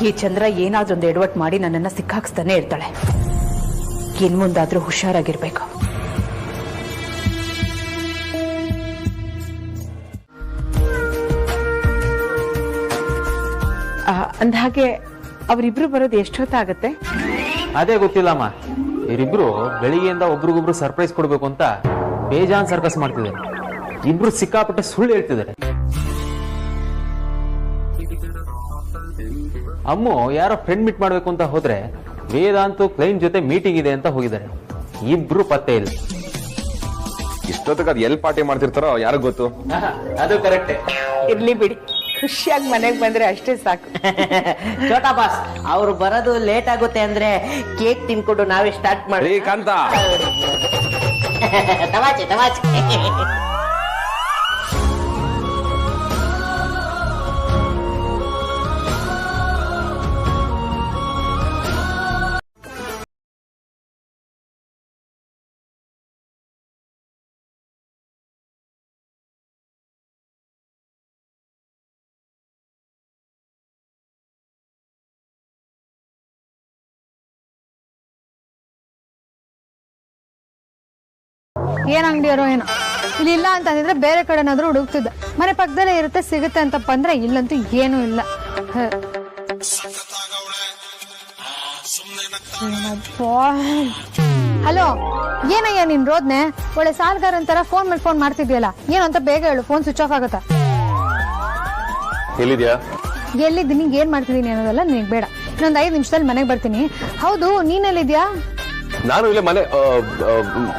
ಈ ಚಂದ್ರ ಏನಾದ್ರೂ ಒಂದು ಎಡವಟ್ ಮಾಡಿ ನನ್ನನ್ನ ಸಿಕ್ಕಾಕ್ಸ್ತಾನೆ ಇರ್ತಾಳೆ. ಇನ್ ಮುಂದಾದ್ರೂ ಹುಷಾರಾಗಿರ್ಬೇಕು. ಅಂದಹಾಗೆ ಅವರಿಬ್ರು ಬರೋದು ಎಷ್ಟೊತ್ತಾಗತ್ತೆ? ಅದೇ ಗೊತ್ತಿಲ್ಲಮ್ಮ. ಇವರಿಬ್ರು ಬೆಳಿಗ್ಗೆಯಿಂದ ಒಬ್ರಿಗೊಬ್ರು ಸರ್ಪ್ರೈಸ್ ಕೊಡ್ಬೇಕು ಅಂತ ಬೇಜಾನ್ ಸರ್ಕಸ್ ಮಾಡ್ತಿದ್ದಾರೆ. ಇಬ್ರು ಸಿಕ್ಕಾಪಟ್ಟೆ ಸುಳ್ಳು ಹೇಳ್ತಿದ್ದಾರೆ. ಅಮ್ಮು ಯಾರೋ ಫ್ರೆಂಡ್ ಮೀಟ್ ಮಾಡ್ಬೇಕು ಅಂತ ಹೋದ್ರೆ ವೇದಾಂತು ಕ್ಲೈಂಟ್ ಜೊತೆ ಮೀಟಿಂಗ್ ಇದೆ ಅಂತ ಹೋಗಿದ್ದಾರೆ. ಇಬ್ರು ಪತ್ತೆ ಇಲ್ಲ. ಇಷ್ಟೊತ್ತಿಗೆ ಅದು ಎಲ್ಲಿ ಪಾರ್ಟಿ ಮಾಡ್ತಿರ್ತಾರೋ ಯಾರಿಗ್ ಗೊತ್ತು. ಅದು ಕರೆಕ್ಟೇ. ಇರ್ಲಿ ಬಿಡಿ, ಖುಷಿಯಾಗಿ ಮನೆಗೆ ಬಂದ್ರೆ ಅಷ್ಟೇ ಸಾಕು. ಛೋಟಾ ಬಾಸ್, ಅವ್ರು ಬರೋದು ಲೇಟ್ ಆಗುತ್ತೆ ಅಂದ್ರೆ ಕೇಕ್ ತಿನ್ಕೊಂಡು ನಾವೇ ಸ್ಟಾರ್ಟ್ ಮಾಡಿ. ಕಾಂತ ತಮಾಚೆ ತಮಾಚೆ. ಏನ್ ಅಂಗಡಿಯರೋ ಏನೋ, ಇಲ್ಲಿ ಇಲ್ಲ ಅಂತ ಅಂದಿದ್ರೆ ಬೇರೆ ಕಡೆನಾದ್ರೂ ಹುಡುಕ್ತಿದ್ದೆ. ಮನೆ ಪಕ್ಕದಲ್ಲೇ ಇರುತ್ತೆ, ಸಿಗುತ್ತೆ ಅಂತ ಬಂದ್ರೆ ಇಲ್ಲಂತೂ ಏನೂ ಇಲ್ಲ. ಹಲೋ, ಏನಯ್ಯ ನಿನ್ ರೋದ್ನೆ? ಒಳ್ಳೆ ಸಾಲ್ಗಾರ ಅಂತಾರ ಫೋನ್ ಮೇಲೆ ಫೋನ್ ಮಾಡ್ತಿದ್ಯಲ್ಲ, ಏನು ಅಂತ ಬೇಗ ಹೇಳು, ಫೋನ್ ಸ್ವಿಚ್ ಆಫ್ ಆಗುತ್ತಾ. ಎಲ್ಲಿದ್ದೀನಿ, ಏನ್ ಮಾಡ್ತಿದ್ದೀನಿ ಅನ್ನೋದೆಲ್ಲ ನಿನಗೆ ಬೇಡ. ಇನ್ನೊಂದು 5 ನಿಮಿಷದಲ್ಲಿ ಮನೆಗೆ ಬರ್ತೀನಿ. ಹೌದು, ನೀನೆಲ್ಲಿದ್ಯಾ? ನಾನು ಇಲ್ಲೇ ಮನೆ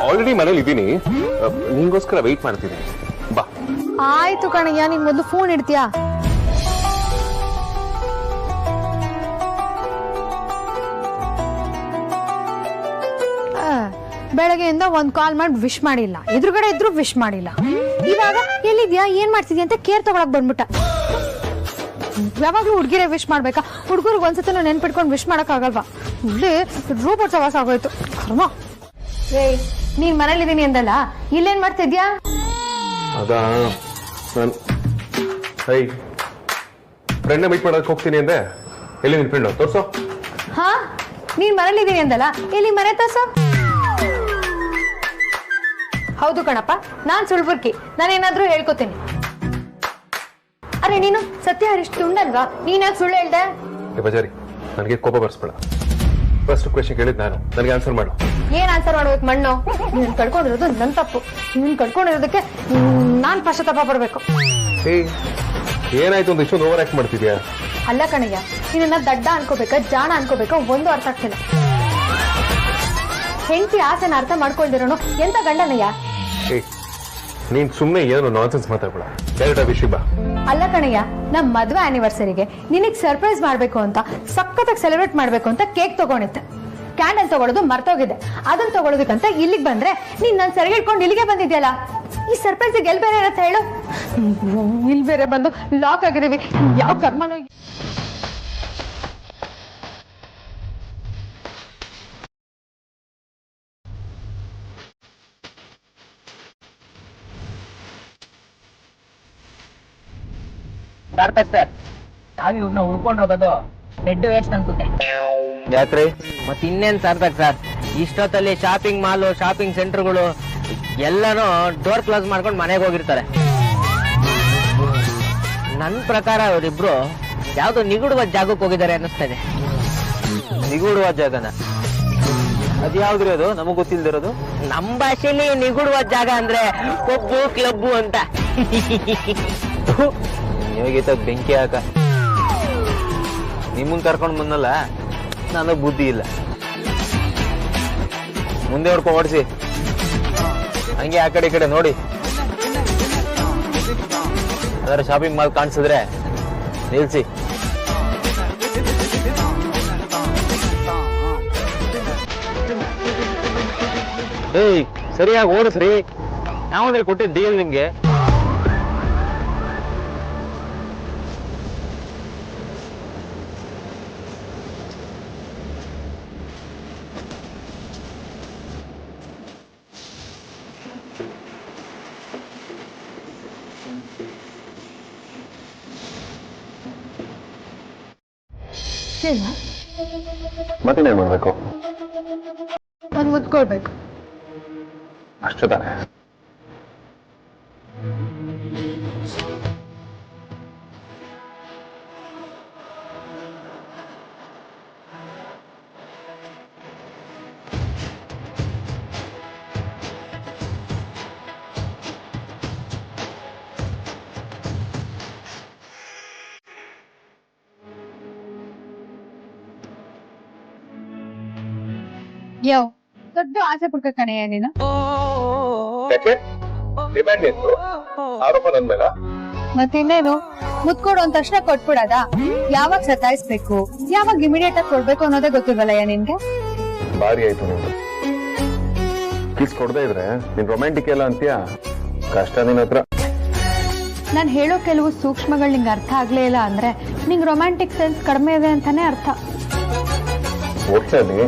ಆಲ್ರೆಡಿ ಮನೇಲಿ ಇದ್ದೀನಿ. ನಿಂಗೋಸ್ಕರ ವೆಯ್ಟ್ ಮಾಡ್ತೀನಿ, ಬಾ. ಆಯ್ತು ಕಣಯ್ಯ, ನಿಂಗೆ ಮೊದಲು ಫೋನ್ ಇಡ್ತೀಯಾ? ಬೆಳಗ್ಗೆಯಿಂದ ಒಂದ್ ಕಾಲ್ ಮಾಡಿ ವಿಶ್ ಮಾಡಿಲ್ಲ, ಎದುರುಗಡೆ ಇದ್ರು ವಿಶ್ ಮಾಡಿಲ್ಲ. ಇವಾಗ ಎಲ್ಲಿದ್ಯಾ, ಏನ್ ಮಾಡ್ತಿದ್ಯಾ ಅಂತ ಕೇರ್ ತಗೊಳಕ್ ಬಂದ್ಬಿಟ್ಟ. ಯಾವಾಗ್ಲೂ ಹುಡ್ಗಿರೇ ವಿಶ್ ಮಾಡ್ಬೇಕಾ? ಹುಡ್ಗರ್ಗ್ ಒಂದ್ಸತಿ ನೆನ್ಪಿಟ್ಕೊಂಡು ವಿಶ್ ಮಾಡಕ್ ಆಗಲ್ವಾ? ಇಲ್ಲಿ ರೂಪೋಟ್ ಸವಾಸ ಆಗೋಯ್ತು. ನೀನ್ ಮನೇಲಿದ್ದೀನಿ ಅಂದಲ್ಲ, ಇಲ್ಲೇನ್ ಮಾಡ್ತಿದ್ಯಾ? ಅದಾ, ಫ್ರೆಂಡ್ ಮೀಟ್ ಮಾಡಕ್ ಹೋಗ್ತೀನಿ ಅಂದೆ. ಎಲ್ಲಿ ನಿನ್ ಫ್ರೆಂಡ್ ತೋರ್ಸೋ. ಹಾ, ನೀನ್ ಮನೇಲಿದ್ದೀನಿ ಅಂದಲ್ಲ, ಎಲ್ಲಿ ಮನೆ ತೋರ್ಸೋ. ಹೌದು ಕಣಪ್ಪ, ನಾನ್ ಸುಳ್ಬುರ್ಕಿ, ನಾನೇನಾದ್ರೂ ಹೇಳ್ಕೊತೀನಿ. ಅರೆ ನೀನು ಸತ್ಯ ಹರೀಶ್ ತುಂಡಲ್ವಾ? ನೀನ್ ಯಾಕೆ ಸುಳ್ಳು ಹೇಳ್ದೆ? ಬಜಾರಿ, ನನಗೆ ಕೋಪ ಬರ್ಸ್ಬೇಡ. ಫಸ್ಟ್ ಕ್ವೆಶ್ಚನ್ ಕೇಳಿದ್ ನಾನು, ನನಗೆ ಆನ್ಸರ್ ಮಾಡು. ಏನ್ ಆನ್ಸರ್ ಮಾಡ್ಬೇಕು? ಮಣ್ಣು, ನೀನ್ ಕಳ್ಕೊಂಡಿರೋದು ನನ್ ತಪ್ಪು. ನೀನ್ ಕಳ್ಕೊಂಡಿರೋದಕ್ಕೆ ನಾನ್ ಪಶ್ಚಾತ್ತಾಪ ಪಡ್ಬೇಕು. ಏನಾಯ್ತು ಅಂತ ಇಷ್ಟೊಂದು ಓವರ್ ಆಕ್ಟ್ ಮಾಡ್ತಿದ್ಯಾ? ಅಲ್ಲ ಕಣಯ್ಯ, ನಿನ್ನ ದಡ್ಡ ಅನ್ಕೋಬೇಕಾ ಜಾಣ ಅನ್ಕೋಬೇಕಾ ಒಂದು ಅರ್ಥ ಆಗ್ತಿಲ್ಲ. ಹೆಂಡತಿ ಆಸೆನ ಅರ್ಥ ಮಾಡ್ಕೊಂಡಿರೋನು ಎಂತ ಗಂಡನಯ್ಯ? ನೀನ್ ಸುಮ್ನೆ ಏನು ನಾನ್ಸೆನ್ಸ್ ಮಾತಾಡ್ಬೇಡ, ಡೈರೆಕ್ಟ್ ವಿಷಯ ಬಾ. ಅಲ್ಲ ಕಣಯ್ಯ, ನಮ್ ಮದ್ವೆ ಆನಿವರ್ಸರಿಗೆ ನಿನಗ್ ಸರ್ಪ್ರೈಸ್ ಮಾಡ್ಬೇಕು ಅಂತ, ಸಖತ್ತಾಗಿ ಸೆಲೆಬ್ರೇಟ್ ಮಾಡ್ಬೇಕು ಅಂತ ಕೇಕ್ ತಗೊಂಡಿದ್ದೆ. ಕ್ಯಾಂಡಲ್ ತಗೊಳ್ಳೋದು ಮರ್ತೋಗಿದೆ. ಅದನ್ನ ತಗೊಳ್ಳೋದಕ್ಕಂತ ಇಲ್ಲಿಗೆ ಬಂದ್ರೆ ನೀನ್ ನನ್ ಸೆರೆಗೆ ಇಟ್ಕೊಂಡು ಇಲ್ಲಿಗೆ ಬಂದಿದ್ಯಲ್ಲ. ಈ ಸರ್ಪ್ರೈಸ್ ಎಲ್ ಬೇರೆ ಇರತ್ತೆ ಹೇಳು? ಇಲ್ಲಿ ಬೇರೆ ಬಂದು ಲಾಕ್ ಆಗಿದೀವಿ. ಯಾವ ಕರ್ಮನೋ. ಸರ್, ನಾವು ಇವ್ರನ್ನ ಉಳ್ಕೊಂಡು ಹೋಗೋದು ಡೆಡ್ ವೇಸ್ಟ್ ಅನ್ಸುತ್ತೆ. ಯಾಕ್ರಿ? ಮತ್ತೆ ಇನ್ನೇನ್ ಸಾರ್ಥಕ್ ಸರ್, ಇಷ್ಟೊತ್ತಲ್ಲಿ ಶಾಪಿಂಗ್ ಮಾಲು, ಶಾಪಿಂಗ್ ಸೆಂಟರ್ಗಳು ಎಲ್ಲಾನು ಡೋರ್ ಕ್ಲೋಸ್ ಮಾಡ್ಕೊಂಡು ಮನೆಗೆ ಹೋಗಿರ್ತಾರೆ. ನನ್ನ ಪ್ರಕಾರ ಅವರಿಬ್ರು ಯಾವ್ದೋ ನಿಗೂಢವ ಜಾಗಕ್ಕೆ ಹೋಗಿದ್ದಾರೆ ಅನ್ನಿಸ್ತಾ ಇದೆ. ನಿಗೂಢವಾದ ಜಾಗನ? ಅದ್ಯಾವ್ದ್ರಿ ಅದು ನಮಗ್ ಗೊತ್ತಿಲ್ದಿರೋದು? ನಮ್ಮ ಭಾಷೆಯಲ್ಲಿ ನಿಗೂಢವ ಜಾಗ ಅಂದ್ರೆ ಪಬ್ಬು, ಕ್ಲಬ್ಬು ಅಂತ. ಯೋಗಿತ ಬೆಂಕಿ ಹಾಕ. ನಿಮ್ಮನ್ ಕರ್ಕೊಂಡ್ ಬಂದಲ್ಲ, ನನಗ್ ಬುದ್ಧಿ ಇಲ್ಲ. ಮುಂದೆ ಹೊಡ್ಕೊಂಡು ಓಡಿಸಿ, ಹಂಗೆ ಆ ಕಡೆ ಈ ಕಡೆ ನೋಡಿ. ಅದರ ಶಾಪಿಂಗ್ ಮಾಲ್ ಕಾಣಿಸಿದ್ರೆ ನಿಲ್ಸಿ. ಏಯ್, ಸರಿಯಾಗಿ ಓಡಿಸ್ರಿ. ನಾವಂದ್ರೆ ಕೊಟ್ಟಿದ್ದ ಡೀಲ್ ನಿಮ್ಗೆ. ಮತ್ತೇನೇನ್ ಮಾಡ್ಬೇಕು? ಒಂದ್ ಮುದ್ಕೊಳ್ಬೇಕು ಅಷ್ಟು ತಾನೆ? ಯೋ ದೊಡ್ಡ ಆಸೆ ಪಡ್ಕ ಕಣೆಯ ನೀನು. ಮತ್ತಿನ್ನೇನು ಮುತ್ಕೊಡು ಅಂದ ತಕ್ಷಣ ಕೊಟ್ಬಿಡದ? ಯಾವಾಗ ಸತಾಯಿಸ್ಬೇಕು, ಯಾವಾಗ ಇಮಿಡಿಯೇಟ್ ಆಗಿ ಕೊಡ್ಬೇಕು ಅನ್ನೋದೇ ಗೊತ್ತಿಲ್ವಲ್ಲಯ್ಯ ನಿನ್ಗೆ. ಭಾರಿ ಆಯ್ತು ನಿಮ್ದು. ಕಿಸ್ ಕೊಡದೇ ಇದ್ರೆ ನೀನ್ ರೊಮ್ಯಾಂಟಿಕ್ ಎಲ್ಲ ಅಂತೀಯ, ಕಷ್ಟ ನಿನ್ ಹತ್ರ. ನಾನ್ ಹೇಳೋ ಕೆಲವು ಸೂಕ್ಷ್ಮಗಳು ನಿಂಗೆ ಅರ್ಥ ಆಗ್ಲೇ ಇಲ್ಲ ಅಂದ್ರೆ ನಿಂಗ್ ರೊಮ್ಯಾಂಟಿಕ್ ಸೆನ್ಸ್ ಕಡಿಮೆ ಇದೆ ಅಂತಾನೆ ಅರ್ಥ. ಒಟ್ಟಲ್ಲಿ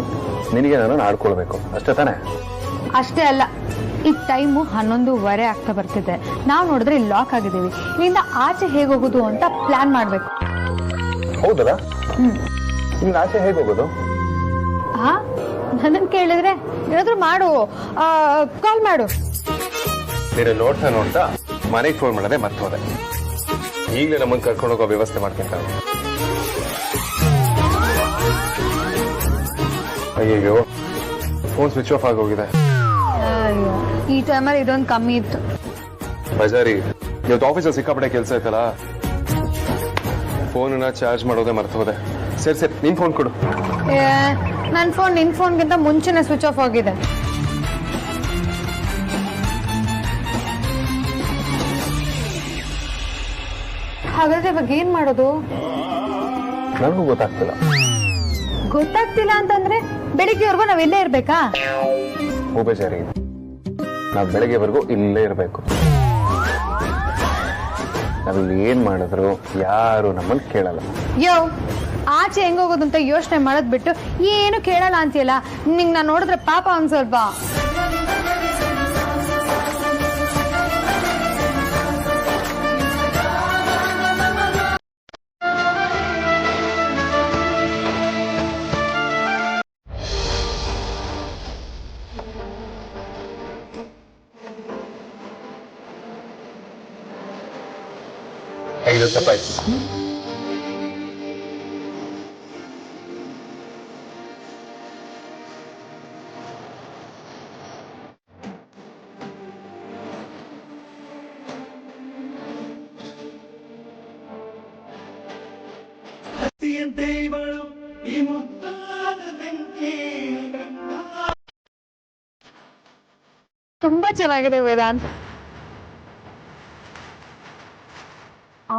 ನಿನಗೆ ನಾನು ಆಡ್ಕೊಳ್ಬೇಕು ಅಷ್ಟೇ ತಾನೆ? ಅಷ್ಟೇ ಅಲ್ಲ, ಈಗ ಟೈಮು 11:15 ಆಗ್ತಾ ಬರ್ತಿದೆ. ನಾವ್ ನೋಡಿದ್ರೆ ಇಲ್ಲಿ ಲಾಕ್ ಆಗಿದ್ದೀವಿ. ಇಲ್ಲಿಂದ ಆಚೆ ಹೇಗ್ ಹೋಗುದು ಅಂತ ಪ್ಲಾನ್ ಮಾಡ್ಬೇಕು. ಹೌದಲ್ಲ? ಇನ್ನು ಆಚೆ ಹೇಗೆ ಹೋಗೋದು? ಹಾ, ನನ್ನನ್ ಕೇಳಿದ್ರೆ ಏನಾದ್ರು ಮಾಡು, ಕಾಲ್ ಮಾಡು. ನೀನು ನೋಡ್ತಾ ನೋಡ್ತಾ ಮನೆಗೆ ಫೋನ್ ಮಾಡದೆ ಮತ್ತೆ ಹೋದೆ. ಈಗಲೇ ನಮ್ಮನ್ನು ಕರ್ಕೊಂಡು ಹೋಗೋ ವ್ಯವಸ್ಥೆ ಮಾಡ್ಕೊಂತ. ಅಯ್ಯೋ, ಫೋನ್ ಸ್ವಿಚ್ ಆಫ್ ಆಗೋಗಿದೆ. ಈ ಟೈಮಲ್ಲಿ ಇದೊಂದು ಕಮ್ಮಿ ಇತ್ತು. ಬಜಾರಿ, ಇವತ್ತು ಆಫೀಸಲ್ಲಿ ಸಿಕ್ಕಾಪಟ್ಟೆ ಕೆಲಸ ಆಯ್ತಲ್ಲ, ಫೋನನ್ನ ಚಾರ್ಜ್ ಮಾಡೋದೇ ಮರ್ತು ಹೋದೆ. ಸರಿ ನಿನ್ ಫೋನ್ ಕೊಡು. ನನ್ನ ಫೋನ್ ನಿನ್ ಫೋನ್ಗಿಂತ ಮುಂಚೆನೆ ಸ್ವಿಚ್ ಆಫ್ ಆಗಿದೆ. ಹಾಗಾದ್ರೆ ಇವಾಗ ಏನ್ ಮಾಡೋದು? ನನಗೂ ಗೊತ್ತಾಗ್ತಿಲ್ಲ. ಗೊತ್ತಾಗ್ತಿಲ್ಲ ಅಂತಂದ್ರೆ ಬೆಳಿಗ್ಗೆವರೆಗೂ ನಾವ್ ಇಲ್ಲೇ ಇರ್ಬೇಕಾ? ಓ ಬೇಜಾರಿ, ನಾವ್ ಬೆಳಗ್ಗೆವರೆಗೂ ಇಲ್ಲೇ ಇರ್ಬೇಕು. ನಾವಿಲ್ಲಿ ಏನ್ ಮಾಡಿದ್ರು ಯಾರು ನಮ್ಮನ್ನು ಕೇಳಲ್ಲ. ಯೋ, ಆಚೆ ಹೆಂಗ್ ಹೋಗೋದು ಅಂತ ಯೋಚನೆ ಮಾಡೋದ್ ಬಿಟ್ಟು ಏನು ಕೇಳಲ್ಲ ಅಂತೀಯಲ್ಲ. ನಿಂಗ್ ನಾನ್ ನೋಡಿದ್ರೆ ಪಾಪ ಒಂದ್ ಸ್ವಲ್ಪ. ತಪ್ಪಾಯ್ತು. ತುಂಬಾ ಚೆನ್ನಾಗಿದೆ ವೇದಾಂತ್.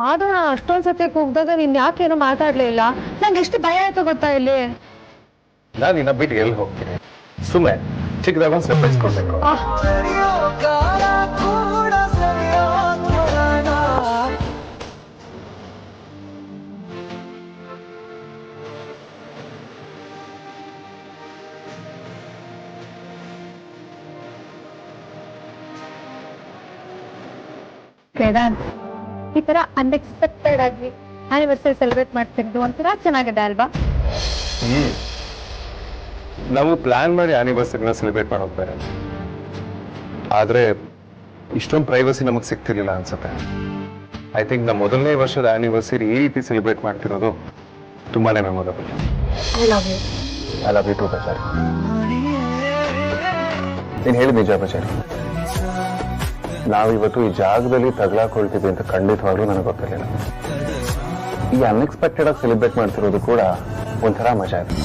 ಆದ್ರೂ ನಾನು ಅಷ್ಟೊಂದ್ ಸತಿ ಕೂಗ್ದಾಗ ನೀನ್ ಯಾಕೇನು ಮಾತಾಡ್ಲಿಲ್ಲ? ನಂಗೆ ಎಷ್ಟು ಭಯ ಆಯ್ತು ಗೊತ್ತಾ ಇಲ್ಲಿ. ನಾನು ಇನ್ನ ಬಿಟ್ಟು ಎಲ್ಲಿ ಹೋಗ್ತೀನಿ? ಸುಮ್ಮನೆ ಚಿಕ್ಕದಾಗ ಒಂದು ಸರ್ಪ್ರೈಸ್ ಕೊಡ್ಬೇಕು. ವೇದಾಂತ್, ಈ ತರ ಅನ್ಎಕ್ಸ್ಪೆಕ್ಟೆಡ್ ಆಗಿ ಆನಿವರ್ಸರಿ ಸೆಲೆಬ್ರೇಟ್ ಮಾಡ್ತಿರೋದು ಒಂಥರ ಚೆನ್ನಾಗಿದೆ ಅಲ್ವಾ? ನಾವು ಪ್ಲಾನ್ ಮಾಡಿ ಆನಿವರ್ಸರಿನ ಸೆಲೆಬ್ರೇಟ್ ಮಾಡೋದು ಬೇರೆ, ಆದ್ರೆ ಇಷ್ಟೊಂದು ಪ್ರೈವಸಿ ನಮಗೆ ಸಿಗ್ತಿರ್ಲಿಲ್ಲ ಅನ್ಸುತ್ತೆ. ಐ ಥಿಂಕ್ ನಮ್ಮ ಮೊದಲನೇ ವರ್ಷದ ಆನಿವರ್ಸರಿ ಈ ರೀತಿ ಸೆಲೆಬ್ರೇಟ್ ಮಾಡ್ತಿರೋದು ತುಂಬಾನೇ memorable. I love you too ಬಚಾರಿ. ನೀನು ಹೇಳಿ ನಿಜ ಬಚಾರಿ, ನಾವಿವತ್ತು ಈ ಜಾಗದಲ್ಲಿ ತಗಲಾಕೊಳ್ತೀವಿ ಅಂತ ಖಂಡಿತವಾಗ್ಲೂ ನನಗೆ ಗೊತ್ತಿರಲಿಲ್ಲ. ಈ ಅನ್ಎಕ್ಸ್ಪೆಕ್ಟೆಡ್ ಆಗಿ ಸೆಲೆಬ್ರೇಟ್ ಮಾಡ್ತಿರೋದು ಕೂಡ ಒಂಥರ ಮಜಾ ಇದೆ.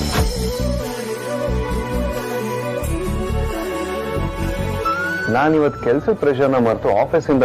ನಾನಿವತ್ತು ಕೆಲಸದ ಪ್ರೆಷರ್ನ ಮರೆತು ಆಫೀಸಿಂದ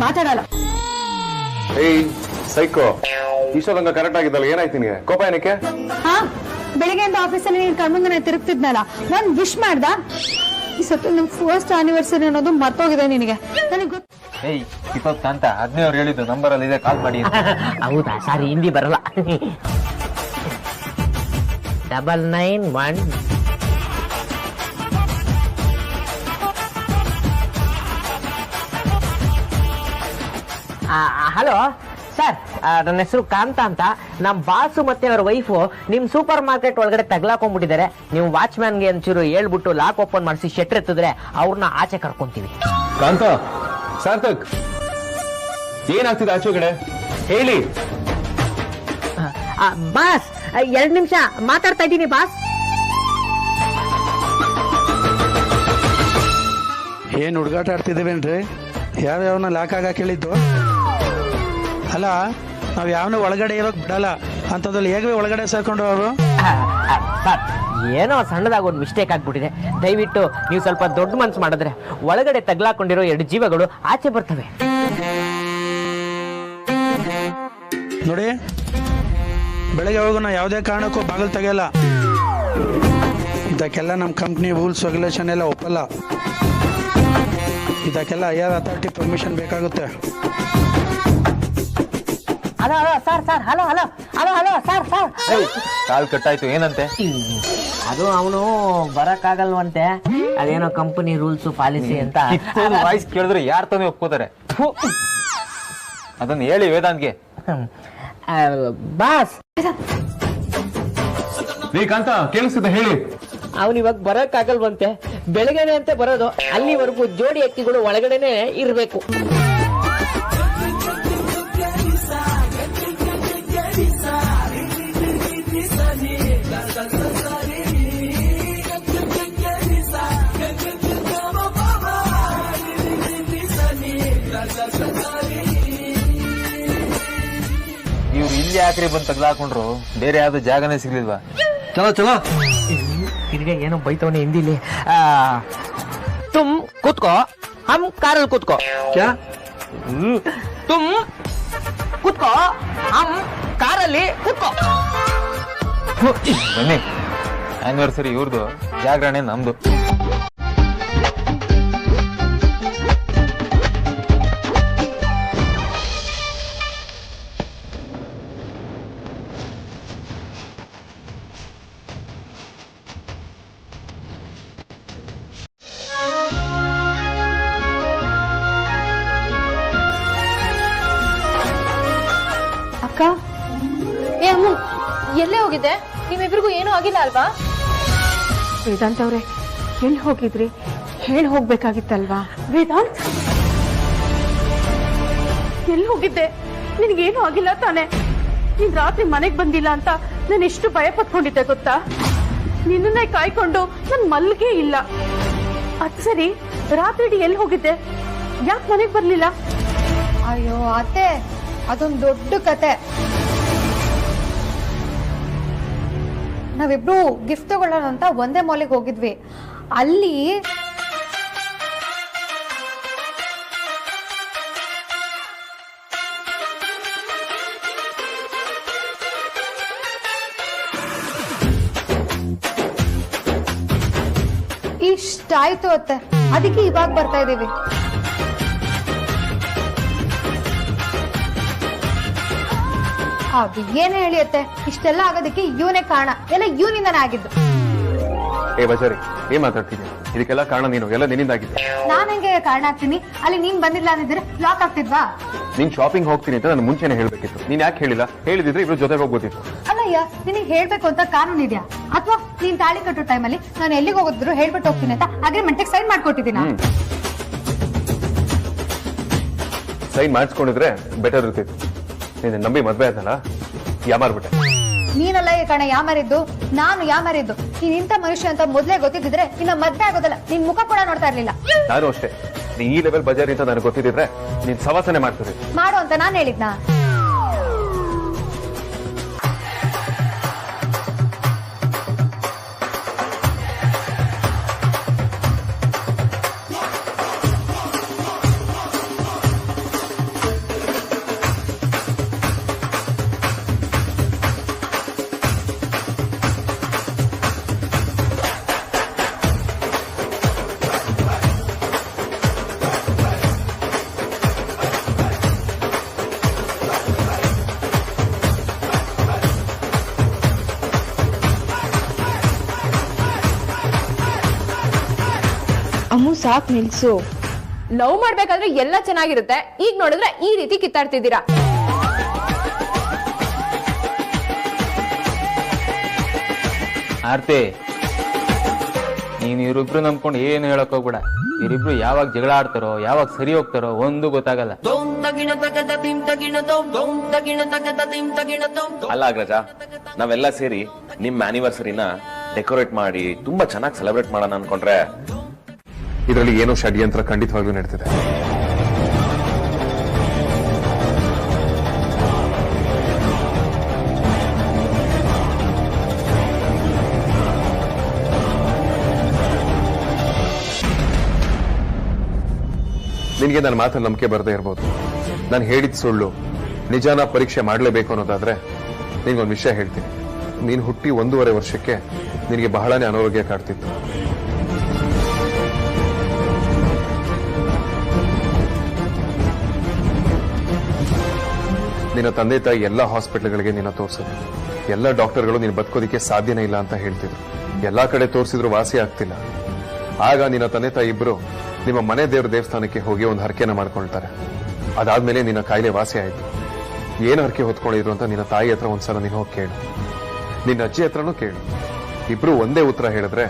ಮಾತಾಡಲ್ಲ. ಏಯ್ ಸೈಕೋ, ಇಷ್ಟೊಂದಂಗ ಕರೆಕ್ಟ್ ಆಗಿದ್ದಲ್ಲ, ಏನಾಯ್ತು ನಿನಗೆ? ಕೋಪ ಏನಕ್ಕೆ? ಹಾ, ಬೆಳಿಗ್ಗೆಯಿಂದ ಆಫೀಸಲ್ಲಿ ನೀನ್ ಕಣ್ಮುಂದೆ ತಿರುಗ್ತಿದ್ನಲ್ಲ, ನಾನ್ ವಿಶ್ ಮಾಡ್ದ. ಈ ಸತ್ತು ನಮ್ ಫಸ್ಟ್ ಆನಿವರ್ಸರಿ ಅನ್ನೋದು ಮರ್ತೋಗಿದೆ ನಿನಗೆ. ನನಗೆ ಗೊತ್ತ. ಏಯ್ ದೀಪಕ್ ಅಂತ 15 ಹೇಳಿದ್ದು ನಂಬರ್ ಅಲ್ಲಿ ಇದೆ, ಕಾಲ್ ಮಾಡಿ. ಹೌದಾ? ಸಾರಿ, ಹಿಂದಿ ಬರಲ್ಲ. 991. ಹಲೋ, ಸರ್ ನನ್ನ ಹೆಸರು ಕಾಂತ ಅಂತ. ನಮ್ಮ ಬಾಸು ಮತ್ತೆ ಅವ್ರ ವೈಫು ನಿಮ್ ಸೂಪರ್ ಮಾರ್ಕೆಟ್ ಒಳಗಡೆ ತಗ್ಲಾಕೊಂಡ್ಬಿಟ್ಟಿದ್ದಾರೆ. ನೀವು ವಾಚ್ಮ್ಯಾನ್ಗೆ ಒಂಚೂರು ಹೇಳ್ಬಿಟ್ಟು ಲಾಕ್ ಓಪನ್ ಮಾಡಿಸಿ ಶೆಟ್ರ್ ಎತ್ತಿದ್ರೆ ಅವ್ರನ್ನ ಆಚೆ ಕರ್ಕೊಂತೀವಿ. ಕಾಂತ, ಸಾರ್ಥಕ್, ಏನಾಗ್ತಿದೆ ಆಚೆಗಡೆ ಹೇಳಿ. ಬಾಸ್ 2 ನಿಮಿಷ ಮಾತಾಡ್ತಾ ಇದ್ದೀನಿ ಬಾಸ್. ಏನು ಹುಡುಗಾಟ ಆಡ್ತಿದ್ದೀವೇನ್ರಿ? ಯಾವ್ಯಾವನ ಲಾಕ್ ಆಗ ಕೇಳಿದ್ದು? ಅಲ್ಲ, ನಾವು ಯಾವನು ಒಳಗಡೆ ಇರೋಕ್ ಬಿಡಲ್ಲ ಅಂತದ್ರಲ್ಲಿ ಹೇಗೆ ಒಳಗಡೆ ಸೇರ್ಕೊಂಡು ಅವರು? ಸರ್, ಏನೋ ಸಣ್ಣದಾಗ ಒಂದು ಮಿಸ್ಟೇಕ್ ಆಗ್ಬಿಟ್ಟಿದೆ. ದಯವಿಟ್ಟು ನೀವು ಸ್ವಲ್ಪ ದೊಡ್ಡ ಮನ್ಸು ಮಾಡಿದ್ರೆ ಒಳಗಡೆ ತಗ್ಲಾಕೊಂಡಿರೋ 2 ಜೀವಗಳು ಆಚೆ ಬರ್ತವೆ. ನೋಡಿ, ಬೆಳಗ್ಗೆ ಹೋಗೋ ನಾವು ಯಾವುದೇ ಕಾರಣಕ್ಕೂ ಬಾಗಿಲು ತೆಗೆಯಲ್ಲ. ಇದಕ್ಕೆಲ್ಲ ನಮ್ಮ ಕಂಪ್ನಿ ರೂಲ್ಸ್ ರೆಗ್ಯುಲೇಷನ್ ಎಲ್ಲ ಒಪ್ಪಲ್ಲ. ಇದಕ್ಕೆಲ್ಲ ಹೈಯರ್ ಅಥಾರಿಟಿ ಪರ್ಮಿಷನ್ ಬೇಕಾಗುತ್ತೆ. Hello hello sir sir hello hello hello hello sir sir. Call ಕಟ್ಟಾಯ್ತು, ಏನಂತೆ? ಅದು ಅವನು ಬರಕ್ಕಾಗಲ್ವಂತೆ, ಅದೇನೋ ಕಂಪನಿ ರೂಲ್ಸ್ ಪಾಲಿಸಿ ಅಂತ. ವಾಯ್ಸ್ ಕೇಳಿದ್ರೆ ಯಾರು ತಾನೇ ಒಪ್ಕೋತಾರೆ? ಅದನ್ನ ಹೇಳಿ ವೇದಾಂತ್ಗೆ. ಬಾಸ್, ನೀ ಕಾಂತ ಕೇಳಿಸ್ತಿದೆ ಹೇಳಿ. ಅವನು ಇವಾಗ ಬರಕ್ಕಾಗಲ್ವಂತೆ, ಬೆಳಗ್ಗೆನೆ ಅಂತ ಬರೋದು. ಅಲ್ಲಿವರೆಗೂ ಜೋಡಿ ಹಕ್ಕಿಗಳು ಒಳಗಡೆನೆ ಇರಬೇಕು. ಇವ್ರು ಇಲ್ಲಿ ಯಾಕ್ರಿ ಬಂದು ತಗ್ಲಾಕೊಂಡ್ರು? ಬೇರೆ ಯಾವ್ದು ಜಾಗನೇ ಸಿಗ್ಲಿಲ್ವಾ? ಚಲೋ ಚಲೋ. ತಿರ್ಗ ಏನೋ ಬೈತವನೆ ಹಿಂದಿಲಿ. ತುಮ್ ಕೂತ್ಕೋ, ಹಮ್ ಕಾರಲ್ಲಿ ಕೂತ್ಕೋ. ಕ್ಯಾ? ತುಮ್ ಕೂತ್ಕೋ, ಹಮ್ ಕಾರಲ್ಲಿ ಕೂತ್ಕೋ. ಬನ್ನಿ, ಆನಿವರ್ಸರಿ ಇವ್ರದ್ದು, ಜಾಗರಣೆ ನಮ್ದು. ಅಕ್ಕ, ಏ ಅಮ್ಮ, ಎಲ್ಲೇ ಹೋಗಿದ್ದೆ? ನಿಮ್ಮಿಬ್ರಿಗೂ ಏನೂ ಆಗಿಲ್ಲ ಅಲ್ವಾ? ವೇದಾಂತ್ ಅವ್ರೆ, ಎಲ್ಲಿ ಹೋಗಿದ್ರಿ? ಹೇಳಿ ಹೋಗ್ಬೇಕಾಗಿತ್ತಲ್ವಾ? ವೇದಾಂತ್, ಎಲ್ಲಿ ಹೋಗಿದ್ದೆ? ನಿನಗೇನು ಆಗಿಲ್ಲ ತಾನೆ? ನೀನ್ ರಾತ್ರಿ ಮನೆಗೆ ಬಂದಿಲ್ಲ ಅಂತ ನಾನು ಎಷ್ಟು ಭಯ ಪಟ್ಕೊಂಡಿದ್ದೆ ಗೊತ್ತಾ? ನಿನ್ನನ್ನೇ ಕಾಯ್ಕೊಂಡು ನನ್ ಮಲ್ಗೆ ಇಲ್ಲ. ಅದ್ ಸರಿ, ರಾತ್ರಿ ಇಡೀ ಎಲ್ಲಿ ಹೋಗಿದ್ದೆ? ಯಾಕೆ ಮನೆಗೆ ಬರ್ಲಿಲ್ಲ? ಅಯ್ಯೋ ಅತ್ತೆ, ಅದೊಂದು ದೊಡ್ಡ ಕತೆ. ನಾವಿಬ್ರು ಗಿಫ್ಟ್ ತಗೊಳ್ಳೋಣ ಅಂತ ಒಂದೇ ಮಾಲಿಗೆ ಹೋಗಿದ್ವಿ. ಅಲ್ಲಿ ಇಷ್ಟಾಯ್ತು ಅತ್ತೆ, ಅದಕ್ಕೆ ಇವಾಗ ಬರ್ತಾ ಇದೀವಿ. ಅದು ಏನ್ ಹೇಳಿ ಅತ್ತೆ, ಇಷ್ಟೆಲ್ಲ ಆಗೋದಕ್ಕೆ ಇವನೇ ಕಾರಣ. ಎಲ್ಲ ಇವನಿಂದಾನೇ ಆಗಿದ್ದು. ಏ ಬಜಾರಿ, ಏನ್ ಮಾತಾಡ್ತೀನಿ? ಇದಕ್ಕೆಲ್ಲ ಕಾರಣ ನೀನು, ಎಲ್ಲ ನಿನ್ನಿಂದಾಗಿದೆ. ನಾನ್ ಹೆಂಗೆ ಕಾರಣ ಆಗ್ತೀನಿ? ಅಲ್ಲಿ ನೀನ್ ಬಂದಿಲ್ಲ ಅಂದಿದ್ರೆ ಲಾಕ್ ಆಗ್ತಿದ್ವಾ? ನೀನ್ ಶಾಪಿಂಗ್ ಹೋಗ್ತೀನಿ ಅಂತ ನಾನು ಮುಂಚೆನೆ ಹೇಳ್ಬೇಕಿತ್ತು. ನೀನ್ ಯಾಕೆ ಹೇಳಿಲ್ಲ? ಹೇಳಿದಿದ್ರೆ ಇಬ್ರು ಜೊತೆಗೆ ಹೋಗ್ಬೋದಿತ್ತು. ಅಲ್ಲಯ್ಯ, ನಿನಗೆ ಹೇಳ್ಬೇಕು ಅಂತ ಕಾನೂನು ಇದೆಯಾ? ಅಥವಾ ನೀನ್ ತಾಳಿ ಕಟ್ಟೋ ಟೈಮಲ್ಲಿ ನಾನು ಎಲ್ಲಿಗೆ ಹೋಗಿದ್ರು ಹೇಳ್ಬಿಟ್ಟು ಹೋಗ್ತೀನಿ ಅಂತ ಅಗ್ರಿಮೆಂಟ್ ಸೈನ್ ಮಾಡ್ಕೊಟ್ಟಿದ್ದೀನ? ಸೈನ್ ಮಾಡಿಸ್ಕೊಂಡಿದ್ರೆ ಬೆಟರ್ ಇರ್ತಿತ್ತು. ನೀನು ನಂಬಿ ಮದ್ವೆ ಆಯ್ತಲ್ಲ, ಯಾಮಾರ್ಬಿಟ್ಟೆ. ನೀನಲ್ಲ ಈ ಕಣ ಯಾಮಾರಿದ್ದು, ನಾನು ಯಾಮಾರಿದ್ದು. ನೀನ್ ಇಂಥ ಮನುಷ್ಯ ಅಂತ ಮೊದ್ಲೇ ಗೊತ್ತಿದ್ರೆ ನಿನ್ನ ಮದ್ವೆ ಆಗೋದಲ್ಲ, ನಿನ್ ಮುಖ ಕೂಡ ನೋಡ್ತಾ ಇರ್ಲಿಲ್ಲ. ನಾನು ಅಷ್ಟೇ, ನೀ ಈ ಲೆವೆಲ್ ಬಜಾರಿ ಅಂತ ನನಗೆ ಗೊತ್ತಿದ್ರೆ ನೀನ್ ಸವಾಸನೆ ಮಾಡ್ತಿದ್ದೆ. ಮಾಡು ಅಂತ ನಾನ್ ಹೇಳಿದ್ನಾ? ಅಮ್ಮು, ಸಾಕ್ ನಿಲ್ಸು. ಲವ್ ಮಾಡ್ಬೇಕಾದ್ರೆ ಎಲ್ಲ ಚೆನ್ನಾಗಿರುತ್ತೆ, ಈಗ ನೋಡಿದ್ರೆ ಈ ರೀತಿ ಕಿತ್ತಾಡ್ತಿದ್ದೀರಾ. ಆರ್ತಿ, ನೀನ್ ಇವ್ರಿಬ್ರು ನಂಬ್ಕೊಂಡು ಏನು ಹೇಳಕ್ ಹೋಗ್ಬೇಡ. ಇವರಿಬ್ರು ಯಾವಾಗ ಜಗಳ ಆಡ್ತಾರೋ, ಯಾವಾಗ ಸರಿ ಹೋಗ್ತಾರೋ ಒಂದು ಗೊತ್ತಾಗಲ್ಲ. ಅಲ್ಲ ಅಗ್ರಜ, ನಾವೆಲ್ಲ ಸೇರಿ ನಿಮ್ ಆನಿವರ್ಸರಿನ ಡೆಕೋರೇಟ್ ಮಾಡಿ ತುಂಬಾ ಚೆನ್ನಾಗಿ ಸೆಲೆಬ್ರೇಟ್ ಮಾಡೋಣ ಅನ್ಕೊಂಡ್ರೆ ಇದರಲ್ಲಿ ಏನೋ ಷಡ್ಯಂತ್ರ ಖಂಡಿತವಾಗ್ಲೂ ನಡೀತಿದೆ. ನಿನಗೆ ನನ್ನ ಮಾತಲ್ಲಿ ನಂಬಿಕೆ ಬರದೇ ಇರ್ಬೋದು. ನಾನು ಹೇಳಿದ ಸುಳ್ಳು ನಿಜಾನ ಪರೀಕ್ಷೆ ಮಾಡಲೇಬೇಕು ಅನ್ನೋದಾದ್ರೆ ನಿನ್ಗೊಂದು ವಿಷಯ ಹೇಳ್ತೀನಿ. ನೀನು ಹುಟ್ಟಿ 1.5 ವರ್ಷಕ್ಕೆ ನಿನಗೆ ಬಹಳನೇ ಅನಾರೋಗ್ಯ ಕಾಡ್ತಿತ್ತು. ನಿನ್ನ ತಂದೆ ತಾಯಿ ಎಲ್ಲ ಹಾಸ್ಪಿಟಲ್ಗಳಿಗೆ ನಿನ್ನ ತೋರಿಸಿದ್ರು. ಎಲ್ಲ ಡಾಕ್ಟರ್ಗಳು ನೀನು ಬದುಕೋದಿಕ್ಕೆ ಸಾಧ್ಯನೇ ಇಲ್ಲ ಅಂತ ಹೇಳ್ತಿದ್ರು. ಎಲ್ಲಾ ಕಡೆ ತೋರಿಸಿದ್ರು ವಾಸಿ ಆಗ್ತಿಲ್ಲ. ಆಗ ನಿನ್ನ ತಂದೆ ತಾಯಿ ಇಬ್ರು ನಿಮ್ಮ ಮನೆ ದೇವ್ರ ದೇವಸ್ಥಾನಕ್ಕೆ ಹೋಗಿ ಒಂದು ಹರಕೆನ ಮಾಡ್ಕೊಳ್ತಾರೆ. ಅದಾದ್ಮೇಲೆ ನಿನ್ನ ಕಾಯಿಲೆ ವಾಸಿ ಆಯ್ತು. ಏನು ಹರಕೆ ಹೊತ್ಕೊಂಡಿದ್ರು ಅಂತ ನಿನ್ನ ತಾಯಿ ಹತ್ರ ಒಂದ್ಸಲ ನೀನು ಹೋಗಿ ಕೇಳು. ನಿನ್ನ ಅಜ್ಜಿ ಹತ್ರನೂ ಕೇಳು. ಇಬ್ರು ಒಂದೇ ಉತ್ತರ ಹೇಳಿದ್ರೆ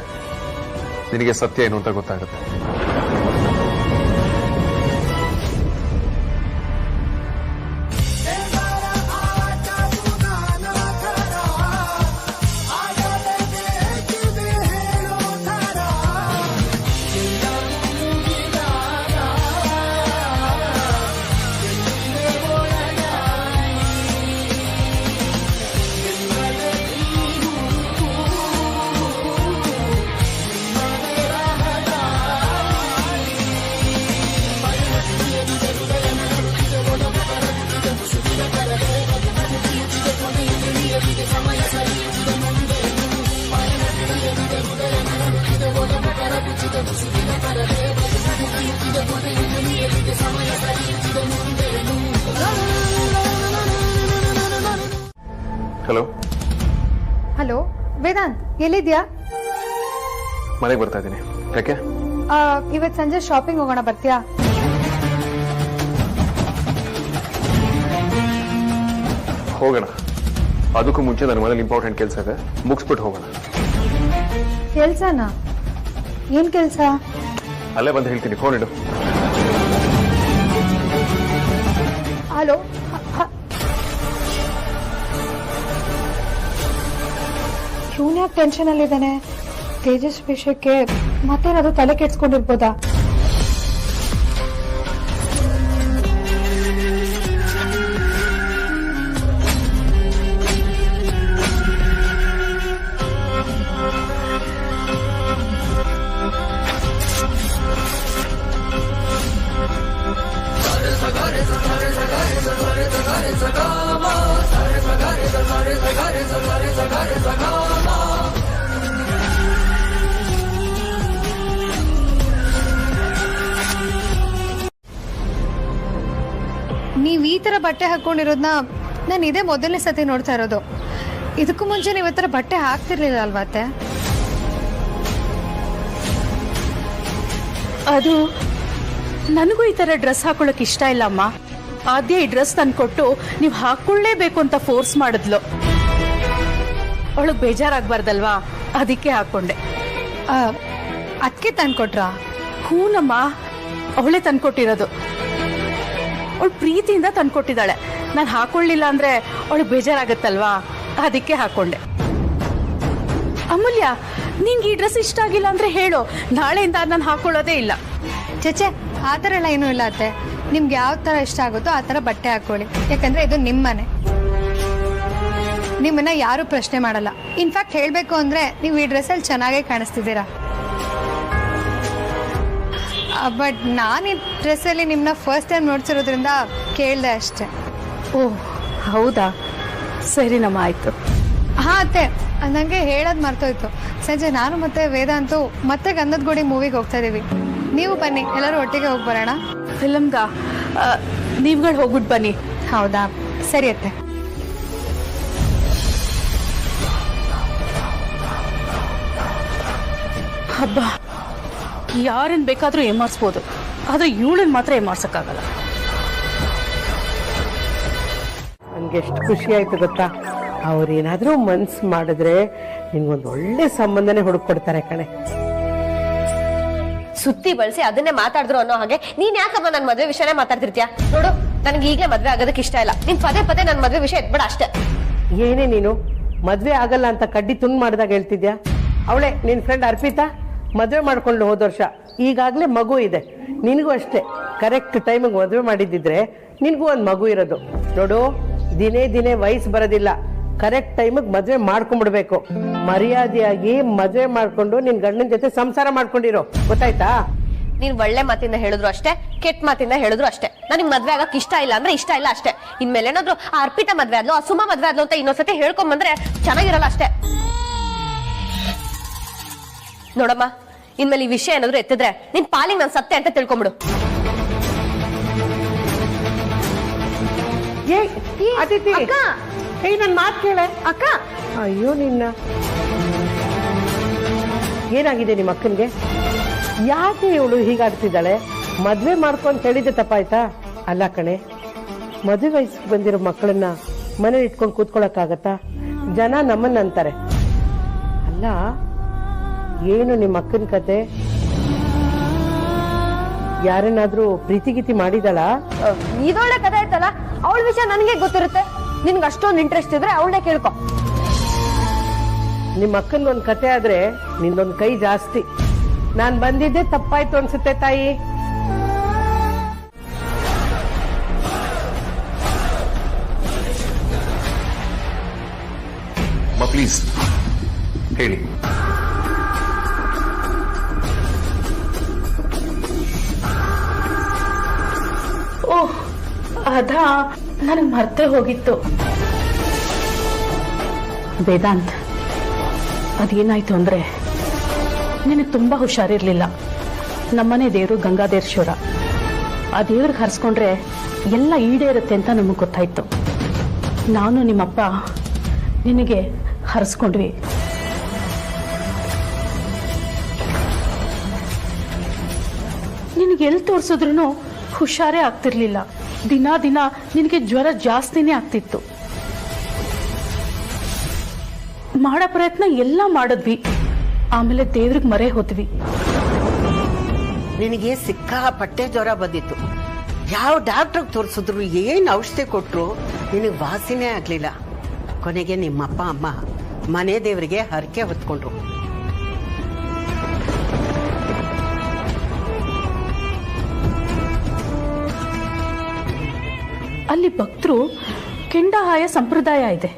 ನಿನಗೆ ಸತ್ಯ ಏನು ಅಂತ ಗೊತ್ತಾಗುತ್ತೆ. ಹಲೋ ಹಲೋ ವೇದಾಂತ್, ಎಲ್ಲಿದ್ಯಾ? ಮನೆಗೆ ಬರ್ತಾ ಇದ್ದೀನಿ. ಯಾಕೆ? ಇವತ್ ಸಂಜೆ ಶಾಪಿಂಗ್ ಹೋಗೋಣ, ಬರ್ತೀಯಾ? ಹೋಗೋಣ. ಅದಕ್ಕೂ ಮುಂಚೆ ನನ್ನ ಮನೇಲಿ ಇಂಪಾರ್ಟೆಂಟ್ ಕೆಲಸ ಇದೆ, ಮುಗಿಸ್ಬಿಟ್ಟು ಹೋಗೋಣ. ಕೆಲ್ಸನಾ? ಏನ್ ಕೆಲ್ಸ? ಅಲ್ಲೇ ಬಂದು ಹೇಳ್ತೀನಿ. ಫೋನ್ ಇಡು. ಹಲೋ, ಇವನ್ಯಾಕೆ ಟೆನ್ಷನ್ ಅಲ್ಲಿದ್ದಾನೆ? ತೇಜಸ್ ವಿಷಯಕ್ಕೆ ಮತ್ತೇನಾದ್ರೂ ತಲೆ ಕೆಡ್ಸ್ಕೊಂಡಿರ್ಬೋದಾ? ನೀವ್ ಈ ತರ ಬಟ್ಟೆ ಹಾಕೊಂಡಿರೋದ್ನ ನಾನು ಇದೇ ಮೊದಲನೇ ಸತಿ ನೋಡ್ತಾ ಇರೋದು. ಇದಕ್ಕೂ ಮುಂಚೆ ನೀವ್ ಈ ತರ ಬಟ್ಟೆ ಹಾಕ್ತಿರ್ಲಿಲ್ಲ ಅಲ್ವಾ ಅತ್ತೆ? ಅದು ನನಗೂ ಈ ತರ ಡ್ರೆಸ್ ಹಾಕೊಳ್ಳೋಕೆ ಇಷ್ಟ ಇಲ್ಲ ಅಮ್ಮ. ಆದ್ಯ ಈ ಡ್ರೆಸ್ ತಂದ್ಕೊಟ್ಟು ನೀವು ಹಾಕೊಳ್ಳೇಬೇಕು ಅಂತ ಫೋರ್ಸ್ ಮಾಡಿದ್ಲು. ಅವಳಿಗೆ ಬೇಜಾರಾಗ್ಬಾರ್ದಲ್ವಾ, ಅದಕ್ಕೆ ಹಾಕೊಂಡೆ. ಅದಕ್ಕೆ ತಂದ್ಕೊಟ್ರಾ? ಹೂನಮ್ಮ, ಅವಳೇ ತಂದ್ಕೊಟ್ಟಿರೋದು. ಅವಳು ಪ್ರೀತಿಯಿಂದ ತಂದ್ಕೊಟ್ಟಿದ್ದಾಳೆ. ನಾನು ಹಾಕೊಳ್ಳಿಲ್ಲ ಅಂದ್ರೆ ಅವಳಿಗೆ ಬೇಜಾರಾಗತ್ತಲ್ವಾ, ಅದಕ್ಕೆ ಹಾಕೊಂಡೆ. ಅಮೂಲ್ಯ, ನಿಂಗೆ ಈ ಡ್ರೆಸ್ ಇಷ್ಟ ಆಗಿಲ್ಲ ಅಂದ್ರೆ ಹೇಳು, ನಾಳೆಯಿಂದ ನಾನು ಹಾಕೊಳ್ಳೋದೇ ಇಲ್ಲ. ಚೇಚೆ, ಆ ಥರ ಎಲ್ಲ ಏನೂ ಇಲ್ಲ ಅತ್ತೆ. ನಿಮ್ಗೆ ಯಾವ ಥರ ಇಷ್ಟ ಆಗುತ್ತೋ ಆ ಥರ ಬಟ್ಟೆ ಹಾಕೊಳ್ಳಿ. ಯಾಕಂದ್ರೆ ಇದು ನಿಮ್ಮನೆ, ನಿಮ್ಮನ್ನ ಯಾರು ಪ್ರಶ್ನೆ ಮಾಡಲ್ಲ. ಇನ್ಫ್ಯಾಕ್ಟ್ ಹೇಳಬೇಕು ಅಂದ್ರೆ ನೀವು ಈ ಡ್ರೆಸ್ಸಲ್ಲಿ ಚೆನ್ನಾಗೇ ಕಾಣಿಸ್ತಿದ್ದೀರಾ. ಬಟ್ ನಾನು ಈ ಡ್ರೆಸ್ಸಲ್ಲಿ ನಿಮ್ಮನ್ನ ಫಸ್ಟ್ ಟೈಮ್ ನೋಡ್ಸಿರೋದ್ರಿಂದ ಕೇಳಿದೆ ಅಷ್ಟೆ. ಓಹ್ ಹೌದಾ, ಸರಿನಮ್ಮ, ಆಯ್ತು. ಹಾಂ ಅತ್ತೆ, ನನಗೆ ಹೇಳೋದು ಮರ್ತೋಯ್ತು. ಸಂಜೆ ನಾನು ಮತ್ತೆ ವೇದಾಂತು ಮತ್ತೆ ಗಂಧದ ಗುಡಿ ಮೂವಿಗೆ ಹೋಗ್ತಾ ಇದ್ದೀವಿ. ನೀವು ಬನ್ನಿ, ಎಲ್ಲರೂ ಒಟ್ಟಿಗೆ ಹೋಗಿ ಬರೋಣ. ಫಿಲಮ್ಗ ನೀವುಗಳು ಹೋಗ್ಬಿಟ್ಟು ಬನ್ನಿ. ಹೌದಾ, ಸರಿ ಅತ್ತೆ. ಹಬ್ಬ, ಯಾರನ್ನು ಬೇಕಾದರೂ ಏಮಾರಿಸ್ಬೋದು, ಆದರೆ ಇವಳನ್ನು ಮಾತ್ರ ಏಮಾರ್ಸಕ್ಕಾಗಲ್ಲ. ನನಗೆ ಎಷ್ಟು ಖುಷಿ ಆಯ್ತು ಗೊತ್ತಾ? ಅವ್ರೇನಾದರೂ ಮನ್ಸು ಮಾಡಿದ್ರೆ ನಿನ್ಗೊಂದು ಒಳ್ಳೆ ಸಂಬಂಧನೇ ಹುಡುಕೊಡ್ತಾರೆ ಕಣೆ. ಸುತ್ತಿ ಬಳಸಿ ಅದನ್ನೇ ಮಾತಾಡಿದ್ರು ಅನ್ನೋ ಹಾಗೆ ನೀನ್ ಯಾಕಮ್ಮ ನನ್ ಮದ್ವೆ ವಿಷಯನೇ ಮಾತಾಡ್ತಿರ್ತೀಯ? ನೋಡು, ನನ್ಗೆ ಈಗಲೇ ಮದ್ವೆ ಆಗೋದಕ್ಕೆ ಇಷ್ಟ ಇಲ್ಲ. ನೀನ್ ಪದೇ ಪದೇ ನನ್ ಮದ್ವೆ ವಿಷಯ ಎತ್ಬೇಡ ಅಷ್ಟೇ. ಏನೇ ನೀನು ಮದ್ವೆ ಆಗಲ್ಲ ಅಂತ ಕಡ್ಡಿ ತುಂಡು ಮಾಡಿದಾಗ ಹೇಳ್ತಿದ್ಯಾ? ಅವಳೆ ನಿನ್ ಫ್ರೆಂಡ್ ಅರ್ಪಿತಾ ಮದ್ವೆ ಮಾಡ್ಕೊಂಡು ಹೋದ ವರ್ಷ, ಈಗಾಗ್ಲೇ ಮಗು ಇದೆ. ನಿನಗೂ ಅಷ್ಟೇ, ಕರೆಕ್ಟ್ ಟೈಮಿಗೆ ಮದ್ವೆ ಮಾಡಿದ್ದಿದ್ರೆ ನಿನ್ಗೂ ಒಂದ್ ಮಗು ಇರೋದು. ನೋಡು, ದಿನೇ ದಿನೇ ವಯಸ್ಸು ಬರೋದಿಲ್ಲ. ಕರೆಕ್ಟ್ ಟೈಮಿಗೆ ಮದ್ವೆ ಮಾಡ್ಕೊಂಡ್ಬಿಡ್ಬೇಕು. ಮರ್ಯಾದೆಯಾಗಿ ಮದ್ವೆ ಮಾಡ್ಕೊಂಡು ನಿನ್ ಗಂಡನ ಜೊತೆ ಸಂಸಾರ ಮಾಡ್ಕೊಂಡಿರೋ, ಗೊತ್ತಾಯ್ತಾ? ನೀನ್ ಒಳ್ಳೆ ಮಾತಿಂದ ಹೇಳಿದ್ರು ಅಷ್ಟೇ, ಕೆಟ್ಟ ಮಾತಿಂದ ಹೇಳಿದ್ರು ಅಷ್ಟೇ. ನನಗ್ ಮದ್ವೆ ಆಗಕ್ ಇಷ್ಟ ಇಲ್ಲ ಅಂದ್ರೆ ಇಷ್ಟ ಇಲ್ಲ ಅಷ್ಟೇ. ಇನ್ಮೇಲೆ ಏನಾದ್ರು ಆ ಅರ್ಪಿತಾ ಮದ್ವೆ ಆದ್ಲು, ಆ ಸುಮಾ ಮದ್ವೆ ಆದ್ಲು ಅಂತ ಇನ್ನೊಂದ್ಸತಿ ಹೇಳ್ಕೊಂಡ್ ಬಂದ್ರೆ ಚೆನ್ನಾಗಿರಲ್ಲ ಅಷ್ಟೇ. ನೋಡಮ್ಮ, ಇನ್ಮೇಲೆ ಈ ವಿಷಯ ಏನಾದ್ರು ಎತ್ತಿದ್ರೆ ನಿನ್ ಪಾಲಿಗೆ ನಾನ್ ಸತ್ತೆ ಅಂತ ತಿಳ್ಕೊಂಬಿಡು. ನನ್ ಮಾತು ಕೇಳೆ ಅಕ್ಕ. ಅಯ್ಯೋ ನಿನ್ನ, ಏನಾಗಿದೆ ನಿಮ್ಮ ಅಕ್ಕನ್ಗೆ? ಯಾಕೆ ಇವಳು ಹೀಗಾಡ್ತಿದ್ದಾಳೆ? ಮದ್ವೆ ಮಾಡ್ಕೊಂತ ಹೇಳಿದ್ದೆ ತಪ್ಪಾಯ್ತಾ? ಅಲ್ಲ ಕಣೆ, ಮದುವೆ ವಯಸ್ಸಿಗೆ ಬಂದಿರೋ ಮಕ್ಕಳನ್ನ ಮನೇಲಿ ಇಟ್ಕೊಂಡು ಕೂತ್ಕೊಳಕ್ಕಾಗತ್ತಾ? ಜನ ನಮ್ಮನ್ನ ಅಂತಾರೆ. ಅಲ್ಲ, ಏನು ನಿಮ್ಮ ಅಕ್ಕನ ಕತೆ? ಯಾರನ್ನಾದ್ರೂ ಪ್ರೀತಿ ಮಾಡಿದಾಳ? ಇದೊಳ್ಳೆ ಕಥೆ ಆಯ್ತಲ್ಲ, ಅವಳ ವಿಷಯ ನನಗೆ ಗೊತ್ತಿರುತ್ತೆ. ನಿನ್ಗೆ ಅಷ್ಟೊಂದು ಇಂಟ್ರೆಸ್ಟ್ ಇದ್ರೆ ಅವಳನ್ನೇ ಕೇಳ್ಕೊ. ನಿಮ್ಮ ಅಕ್ಕನ್ಗೊಂದ್ ಕತೆ ಆದ್ರೆ ನಿಂದೊಂದ್ ಕೈ ಜಾಸ್ತಿ. ನಾನ್ ಬಂದಿದ್ದೆ ತಪ್ಪಾಯ್ತು ಅನ್ಸುತ್ತೆ ತಾಯಿ. ಪ್ಲೀಸ್ ಹೇಳಿ. ಓಹ್, ಅದಾ, ನನಗೆ ಮರ್ತೇ ಹೋಗಿತ್ತು. ವೇದಾಂತ್, ಅದೇನಾಯ್ತು ಅಂದ್ರೆ, ನಿನಗೆ ತುಂಬಾ ಹುಷಾರಿರ್ಲಿಲ್ಲ. ನಮ್ಮನೆ ದೇವರು ಗಂಗಾಧರೇಶ್ವರ. ಆ ದೇವ್ರಿಗೆ ಹರಿಸ್ಕೊಂಡ್ರೆ ಎಲ್ಲ ಈಡೇರುತ್ತೆ ಅಂತ ನಮಗೆ ಗೊತ್ತಾಯ್ತು. ನಾನು ನಿಮ್ಮಪ್ಪ ನಿನಗೆ ಹರಿಸ್ಕೊಂಡ್ವಿ. ನಿನಗೆ ಎಲ್ಲಿ ತೋರಿಸಿದ್ರು ಹುಷಾರೇ ಆಗ್ತಿರ್ಲಿಲ್ಲ. ದಿನ ದಿನ ನಿನಗೆ ಜ್ವರ ಜಾಸ್ತಿನೇ ಆಗ್ತಿತ್ತು. ಮಾಡೋ ಪ್ರಯತ್ನ ಎಲ್ಲ ಮಾಡಿದ್ವಿ, ಆಮೇಲೆ ದೇವ್ರಿಗೆ ಮರೆ ಹೋದ್ವಿ. ನಿನಗೆ ಸಿಕ್ಕಾಪಟ್ಟೆ ಜ್ವರ ಬಂದಿತ್ತು. ಯಾವ ಡಾಕ್ಟರ್ ತೋರಿಸಿದ್ರು, ಏನು ಔಷಧಿ ಕೊಟ್ಟರು ನಿನಗೆ ವಾಸಿನೇ ಆಗ್ಲಿಲ್ಲ. ಕೊನೆಗೆ ನಿಮ್ಮಪ್ಪ ಅಮ್ಮ ಮನೆ ದೇವರಿಗೆ ಹರಕೆ ಹೊತ್ಕೊಂಡ್ರು. ಅಲ್ಲಿ ಭಕ್ತರು ಕೆಂಡಹಾಯ ಸಂಪ್ರದಾಯ ಇದೆ.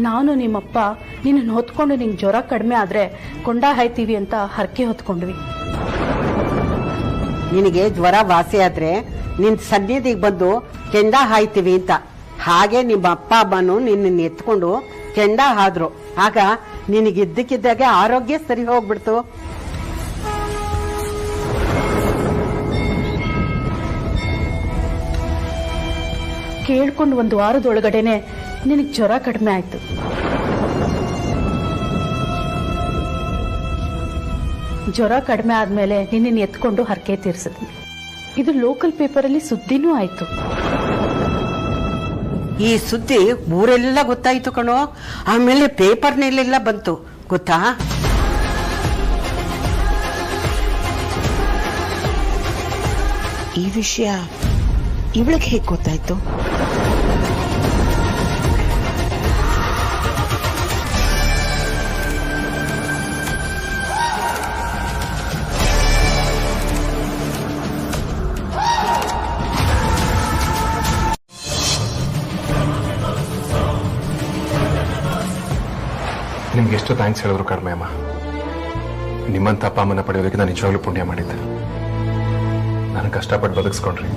ನಾನು ನಿಮ್ಮಪ್ಪ ನಿನ್ನ ಹೊತ್ಕೊಂಡು ನಿಂಗೆ ಜ್ವರ ಕಡಿಮೆ ಆದ್ರೆ ಕೊಂಡ ಹಾಯ್ತೀವಿ ಅಂತ ಹರಕೆ ಹೊತ್ಕೊಂಡ್ವಿ. ನಿನಗೆ ಜ್ವರ ವಾಸಿ ಆದ್ರೆ ನಿನ್ ಸನ್ನಿಧಿಗೆ ಬಂದು ಕೆಂಡ ಹಾಯ್ತೀವಿ ಅಂತ. ಹಾಗೆ ನಿಮ್ಮ ಅಪ್ಪ ಅಮ್ಮನು ನಿನ್ನ ಎತ್ಕೊಂಡು ಕೆಂಡ ಹಾದ್ರು. ಆಗ ನಿನಗಿದ್ದಕ್ಕಿದ್ದಾಗೆ ಆರೋಗ್ಯ ಸರಿ ಹೋಗ್ಬಿಡ್ತು. ಕೇಳ್ಕೊಂಡು ಒಂದು ವಾರದೊಳಗಡೆನೆ ನಿನಗೆ ಜ್ವರ ಕಡಿಮೆ ಆಯ್ತು. ಜ್ವರ ಕಡಿಮೆ ಆದ್ಮೇಲೆ ನಿನ್ನ ಎತ್ಕೊಂಡು ಹರಕೆ ತೀರ್ಸಿದ್ವಿ. ಇದು ಲೋಕಲ್ ಪೇಪರಲ್ಲಿ ಸುದ್ದಿನೂ ಆಯ್ತು. ಈ ಸುದ್ದಿ ಊರೆಲ್ಲ ಗೊತ್ತಾಯ್ತು ಕಣೋ. ಆಮೇಲೆ ಪೇಪರ್ನಲ್ಲೆಲ್ಲ ಬಂತು, ಗೊತ್ತಾ? ಈ ವಿಷಯ ಇವಳಿಗೆ ಹೇಗೆ ಗೊತ್ತಾಯ್ತು? ನಿಮ್ಗೆ ಎಷ್ಟು ಥ್ಯಾಂಕ್ಸ್ ಹೇಳಿದ್ರು ಕಡಿಮೆ ಅಮ್ಮ. ನಿಮ್ಮಂತ ಅಪ್ಪ ಅಮ್ಮನ ಪಡೆಯೋದಕ್ಕೆ ನಾನು ನಿಜವಾಗ್ಲೂ ಪುಣ್ಯ ಮಾಡಿದ್ದೆ. ನಾನು ಕಷ್ಟಪಟ್ಟು ಬದುಕಿಸ್ಕೊಂಡ್ರಿ.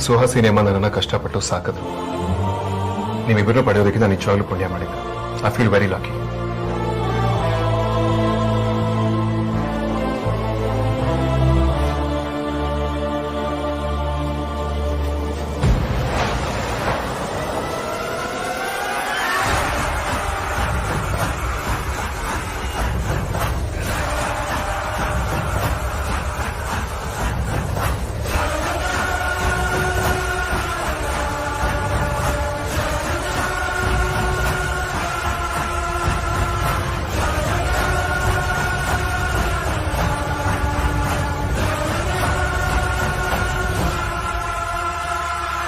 ಸುಹಾಸಿನಿ ಅಮ್ಮ ನನ್ನನ್ನು ಕಷ್ಟಪಟ್ಟು ಸಾಕಿದ್ರು. ನೀವಿಬ್ಬರು ಪಡೆಯೋದಕ್ಕೆ ನಾನು ನಿಜವಾಗ್ಲೂ ಪುಣ್ಯ ಮಾಡಿದ್ದೆ. I feel very lucky.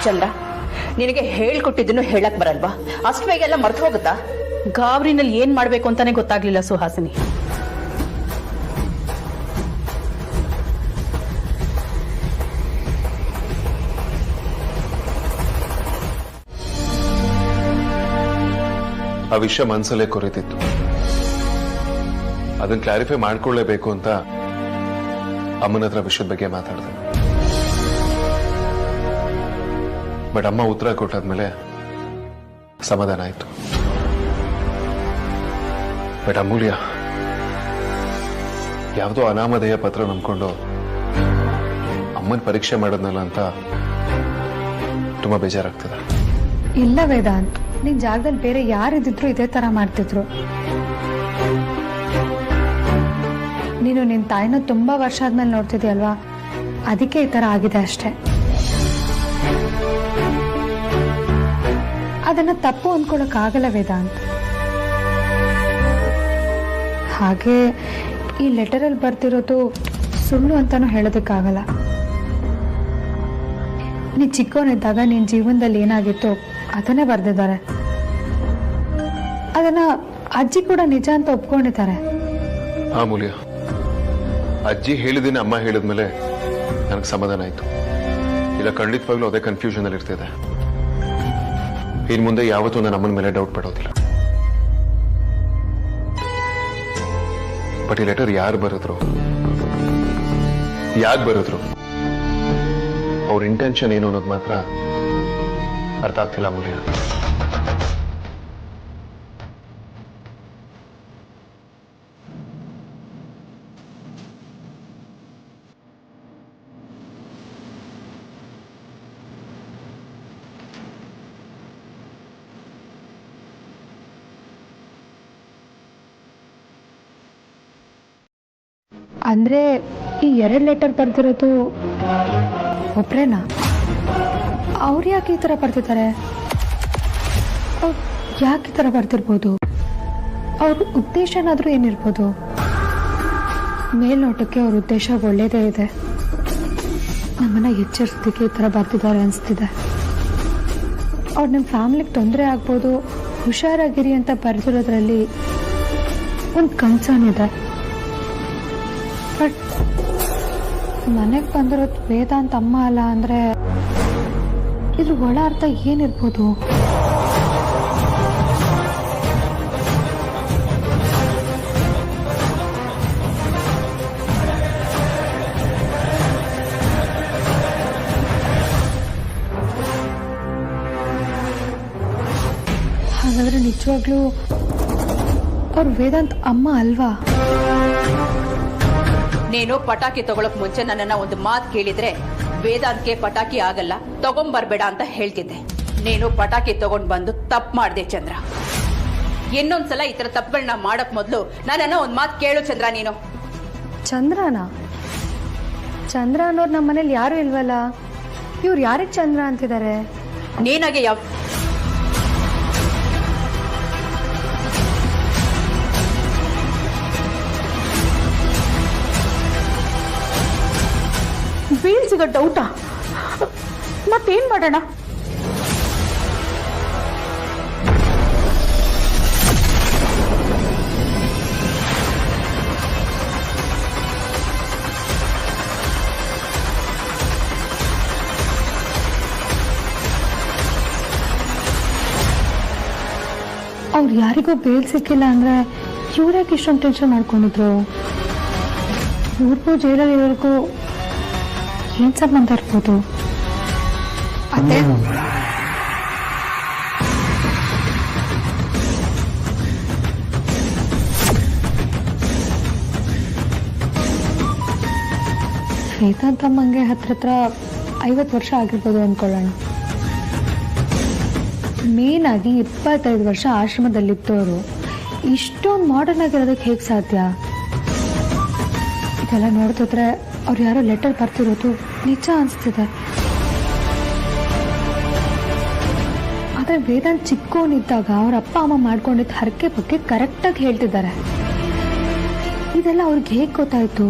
Chandra, ನಿನಗೆ ಹೇಳ್ಕೊಟ್ಟಿದ್ದನ್ನು ಹೇಳಕ್ ಬರಲ್ವಾ? ಅಷ್ಟು ಬೇಗ ಎಲ್ಲ ಮರ್ತು ಹೋಗುತ್ತಾ? ಗಾಬರಿನಲ್ಲಿ ಏನ್ ಮಾಡ್ಬೇಕು ಅಂತಾನೆ ಗೊತ್ತಾಗ್ಲಿಲ್ಲ ಸುಹಾಸಿನಿ. ಆ ವಿಷಯ ಮನಸ್ಸಲ್ಲೇ ಕೊರೆತಿತ್ತು. ಅದನ್ನ ಕ್ಲಾರಿಫೈ ಮಾಡ್ಕೊಳ್ಳೇಬೇಕು ಅಂತ ಅಮ್ಮನ ಹತ್ರ ವಿಷಯದ ಬಗ್ಗೆ ಮಾತಾಡಿದೆ. ಬಟ್ ಅಮ್ಮ ಉತ್ತರ ಕೊಟ್ಟಾದ್ಮೇಲೆ ಸಮಾಧಾನ ಆಯ್ತು. ಬಟ್ ಅಮೂಲ್ಯ ಯಾವುದೋ ಅನಾಮಧೇಯ ಪತ್ರ ನಂಬ್ಕೊಂಡು ಅಮ್ಮನ ಪರೀಕ್ಷೆ ಮಾಡೋದ್ನಲ್ಲ ಅಂತ ತುಂಬಾ ಬೇಜಾರಾಗ್ತದೆ. ಇಲ್ಲ ವೇದಾಂತ್, ನಿನ್ ಜಾಗದಲ್ಲಿ ಬೇರೆ ಯಾರಿದ್ರು ಇದೇ ತರ ಮಾಡ್ತಿದ್ರು. ನೀನು ನಿನ್ ತಾಯಿನ ತುಂಬಾ ವರ್ಷ ಆದ್ಮೇಲೆ ನೋಡ್ತಿದ್ಯಲ್ವಾ, ಅದಕ್ಕೆ ಈ ತರ ಆಗಿದೆ ಅಷ್ಟೇ. ಅದನ್ನ ತಪ್ಪು ಅಂದ್ಕೊಳಕ್ ಆಗಲ್ಲ ವೇದಾಂತ್. ಹಾಗೆ ಈ ಲೆಟರಲ್ಲಿ ಬರ್ತಿರೋದು ಸುಳ್ಳು ಅಂತಾನು ಹೇಳೋದಕ್ಕಾಗಲ್ಲ. ನೀ ಚಿಕ್ಕವನಿದ್ದಾಗ ನಿನ್ ಜೀವನದಲ್ಲಿ ಏನಾಗಿತ್ತು ಅದನ್ನೇ ಬರ್ದಿದ್ದಾರೆ. ಅದನ್ನ ಅಜ್ಜಿ ಕೂಡ ನಿಜ ಅಂತ ಒಪ್ಕೊಂಡಿದ್ದಾರೆ. ಅಮೂಲ್ಯ, ಅಜ್ಜಿ ಹೇಳಿದ್ದೀನಿ, ಅಮ್ಮ ಹೇಳಿದ್ಮೇಲೆ ನನಗೆ ಸಮಾಧಾನ ಆಯ್ತು. ಇಲ್ಲ ಖಂಡಿತವಾಗ್ಲೂ ಅದೇ ಕನ್ಫ್ಯೂಷನ್ ಅಲ್ಲಿ ಇರ್ತಿದೆ. ಇನ್ ಮುಂದೆ ಯಾವತ್ತೂ ನನ್ನ ಅಮ್ಮನ ಮೇಲೆ ಡೌಟ್ ಪಡೋದಿಲ್ಲ. ಬಟ್ ಈ ಲೆಟರ್ ಯಾರು ಬರೆದ್ರು, ಯಾಕೆ ಬರೆದ್ರು, ಅವ್ರ ಇಂಟೆನ್ಷನ್ ಏನು ಅನ್ನೋದು ಮಾತ್ರ ಅರ್ಥ ಆಗ್ತಿಲ್ಲ ಅಮೂಲ್ಯ. ಅಂದ್ರೆ ಈ 2 ಲೆಟರ್ ಬರ್ದಿರೋದು ಒಬ್ರೇನಾ? ಅವ್ರು ಯಾಕೆ ಈ ತರ ಬರ್ತಿದ್ದಾರೆ? ಯಾಕೆ ಈ ತರ ಬರ್ತಿರ್ಬೋದು? ಅವ್ರ ಉದ್ದೇಶ ಏನಾದ್ರೂ ಏನಿರ್ಬೋದು? ಮೇಲ್ನೋಟಕ್ಕೆ ಅವ್ರ ಉದ್ದೇಶ ಒಳ್ಳೇದೇ ಇದೆ. ನಮ್ಮನ್ನ ಎಚ್ಚರಿಸೋದಕ್ಕೆ ಈ ತರ ಬರ್ತಿದ್ದಾರೆ ಅನಿಸ್ತಿದೆ. ಅವ್ರು ನಿಮ್ಮ ಫ್ಯಾಮಿಲಿಗೆ ತೊಂದರೆ ಆಗ್ಬೋದು, ಹುಷಾರಾಗಿರಿ ಅಂತ ಬರ್ದಿರೋದ್ರಲ್ಲಿ ಒಂದು ಕನ್ಸರ್ನ್ ಇದೆ. ಬಟ್ ಮನೆಗೆ ಬಂದಿರೋದು ವೇದಾಂತ್ ಅಮ್ಮ ಅಲ್ಲ ಅಂದ್ರೆ ಇದ್ರ ಒಳ ಅರ್ಥ ಏನಿರ್ಬೋದು? ಹಾಗಾದ್ರೆ ನಿಜವಾಗ್ಲೂ ಅವ್ರು ವೇದಾಂತ್ ಅಮ್ಮ ಅಲ್ವಾ? ನೀನು ಪಟಾಕಿ ತಗೊಳಕ್ ಮುಂಚೆ ನನ್ನನ್ನ ಒಂದು ಮಾತು ಕೇಳಿದ್ರೆ ವೇದಾಂತ್ಗೆ ಪಟಾಕಿ ಆಗಲ್ಲ, ತಗೊಂಬರ್ಬೇಡ ಅಂತ ಹೇಳ್ತಿದ್ದೆ. ನೀನು ಪಟಾಕಿ ತಗೊಂಡ್ ಬಂದು ತಪ್ಪು ಮಾಡ್ದೆ ಚಂದ್ರ. ಇನ್ನೊಂದ್ಸಲ ಈ ತರ ತಪ್ಪುಗಳನ್ನ ಮಾಡಕ್ ಮೊದ್ಲು ನನ್ನನ್ನ ಒಂದ್ ಮಾತು ಕೇಳು ಚಂದ್ರ. ನೀನು ಚಂದ್ರ ಅನ್ನೋರು ನಮ್ಮ ಮನೇಲಿ ಯಾರು ಇಲ್ವಲ್ಲ, ಇವ್ರು ಯಾರಿಗೆ ಚಂದ್ರ ಅಂತಿದ್ದಾರೆ? ನೀನಾಗೆ ಯಾವ ಬೀಳ್ ಸಿಗೋ ಡೌಟಾ? ಮತ್ತೇನ್ ಮಾಡೋಣ? ಅವ್ರು ಯಾರಿಗೂ ಬೇಲ್ ಸಿಕ್ಕಿಲ್ಲ ಅಂದ್ರೆ ಇವ್ರ್ಯಾಕೆ ಇಷ್ಟೊಂದು ಟೆನ್ಷನ್ ಮಾಡ್ಕೊಂಡಿದ್ರು? ಇವ್ರಿಗೂ ಜೈಲಲ್ಲಿ ಇವ್ರಿಗೂ ಏನ್ ಸಂಬಂಧ ಇರ್ಬೋದು? ಅದೇ ವೇದಾಂತಮ್ಮಂಗೆ ಹತ್ರ 50 ವರ್ಷ ಆಗಿರ್ಬೋದು ಅನ್ಕೊಳ್ಳೋಣ. ಮೇನ್ ಆಗಿ 25 ವರ್ಷ ಆಶ್ರಮದಲ್ಲಿದ್ದವರು ಇಷ್ಟೊಂದು ಮಾಡರ್ನ್ ಆಗಿರೋದಕ್ಕೆ ಹೇಗೆ ಸಾಧ್ಯ? ಇದೆಲ್ಲ ನೋಡ್ತಿದ್ರೆ ಅವ್ರು ಯಾರೋ ಲೆಟರ್ ಬರ್ತಿರೋದು ನಿಜ ಅನಿಸ್ತಿದೆ. ಆದರೆ ವೇದಾಂತ್ ಚಿಕ್ಕವನಿದ್ದಾಗ ಅವ್ರ ಅಪ್ಪ ಅಮ್ಮ ಮಾಡ್ಕೊಂಡಿದ್ದ ಹರಕೆ ಬಗ್ಗೆ ಕರೆಕ್ಟಾಗಿ ಹೇಳ್ತಿದ್ದಾರೆ. ಇದೆಲ್ಲ ಅವ್ರಿಗೆ ಹೇಗೆ ಗೊತ್ತಾಯ್ತು?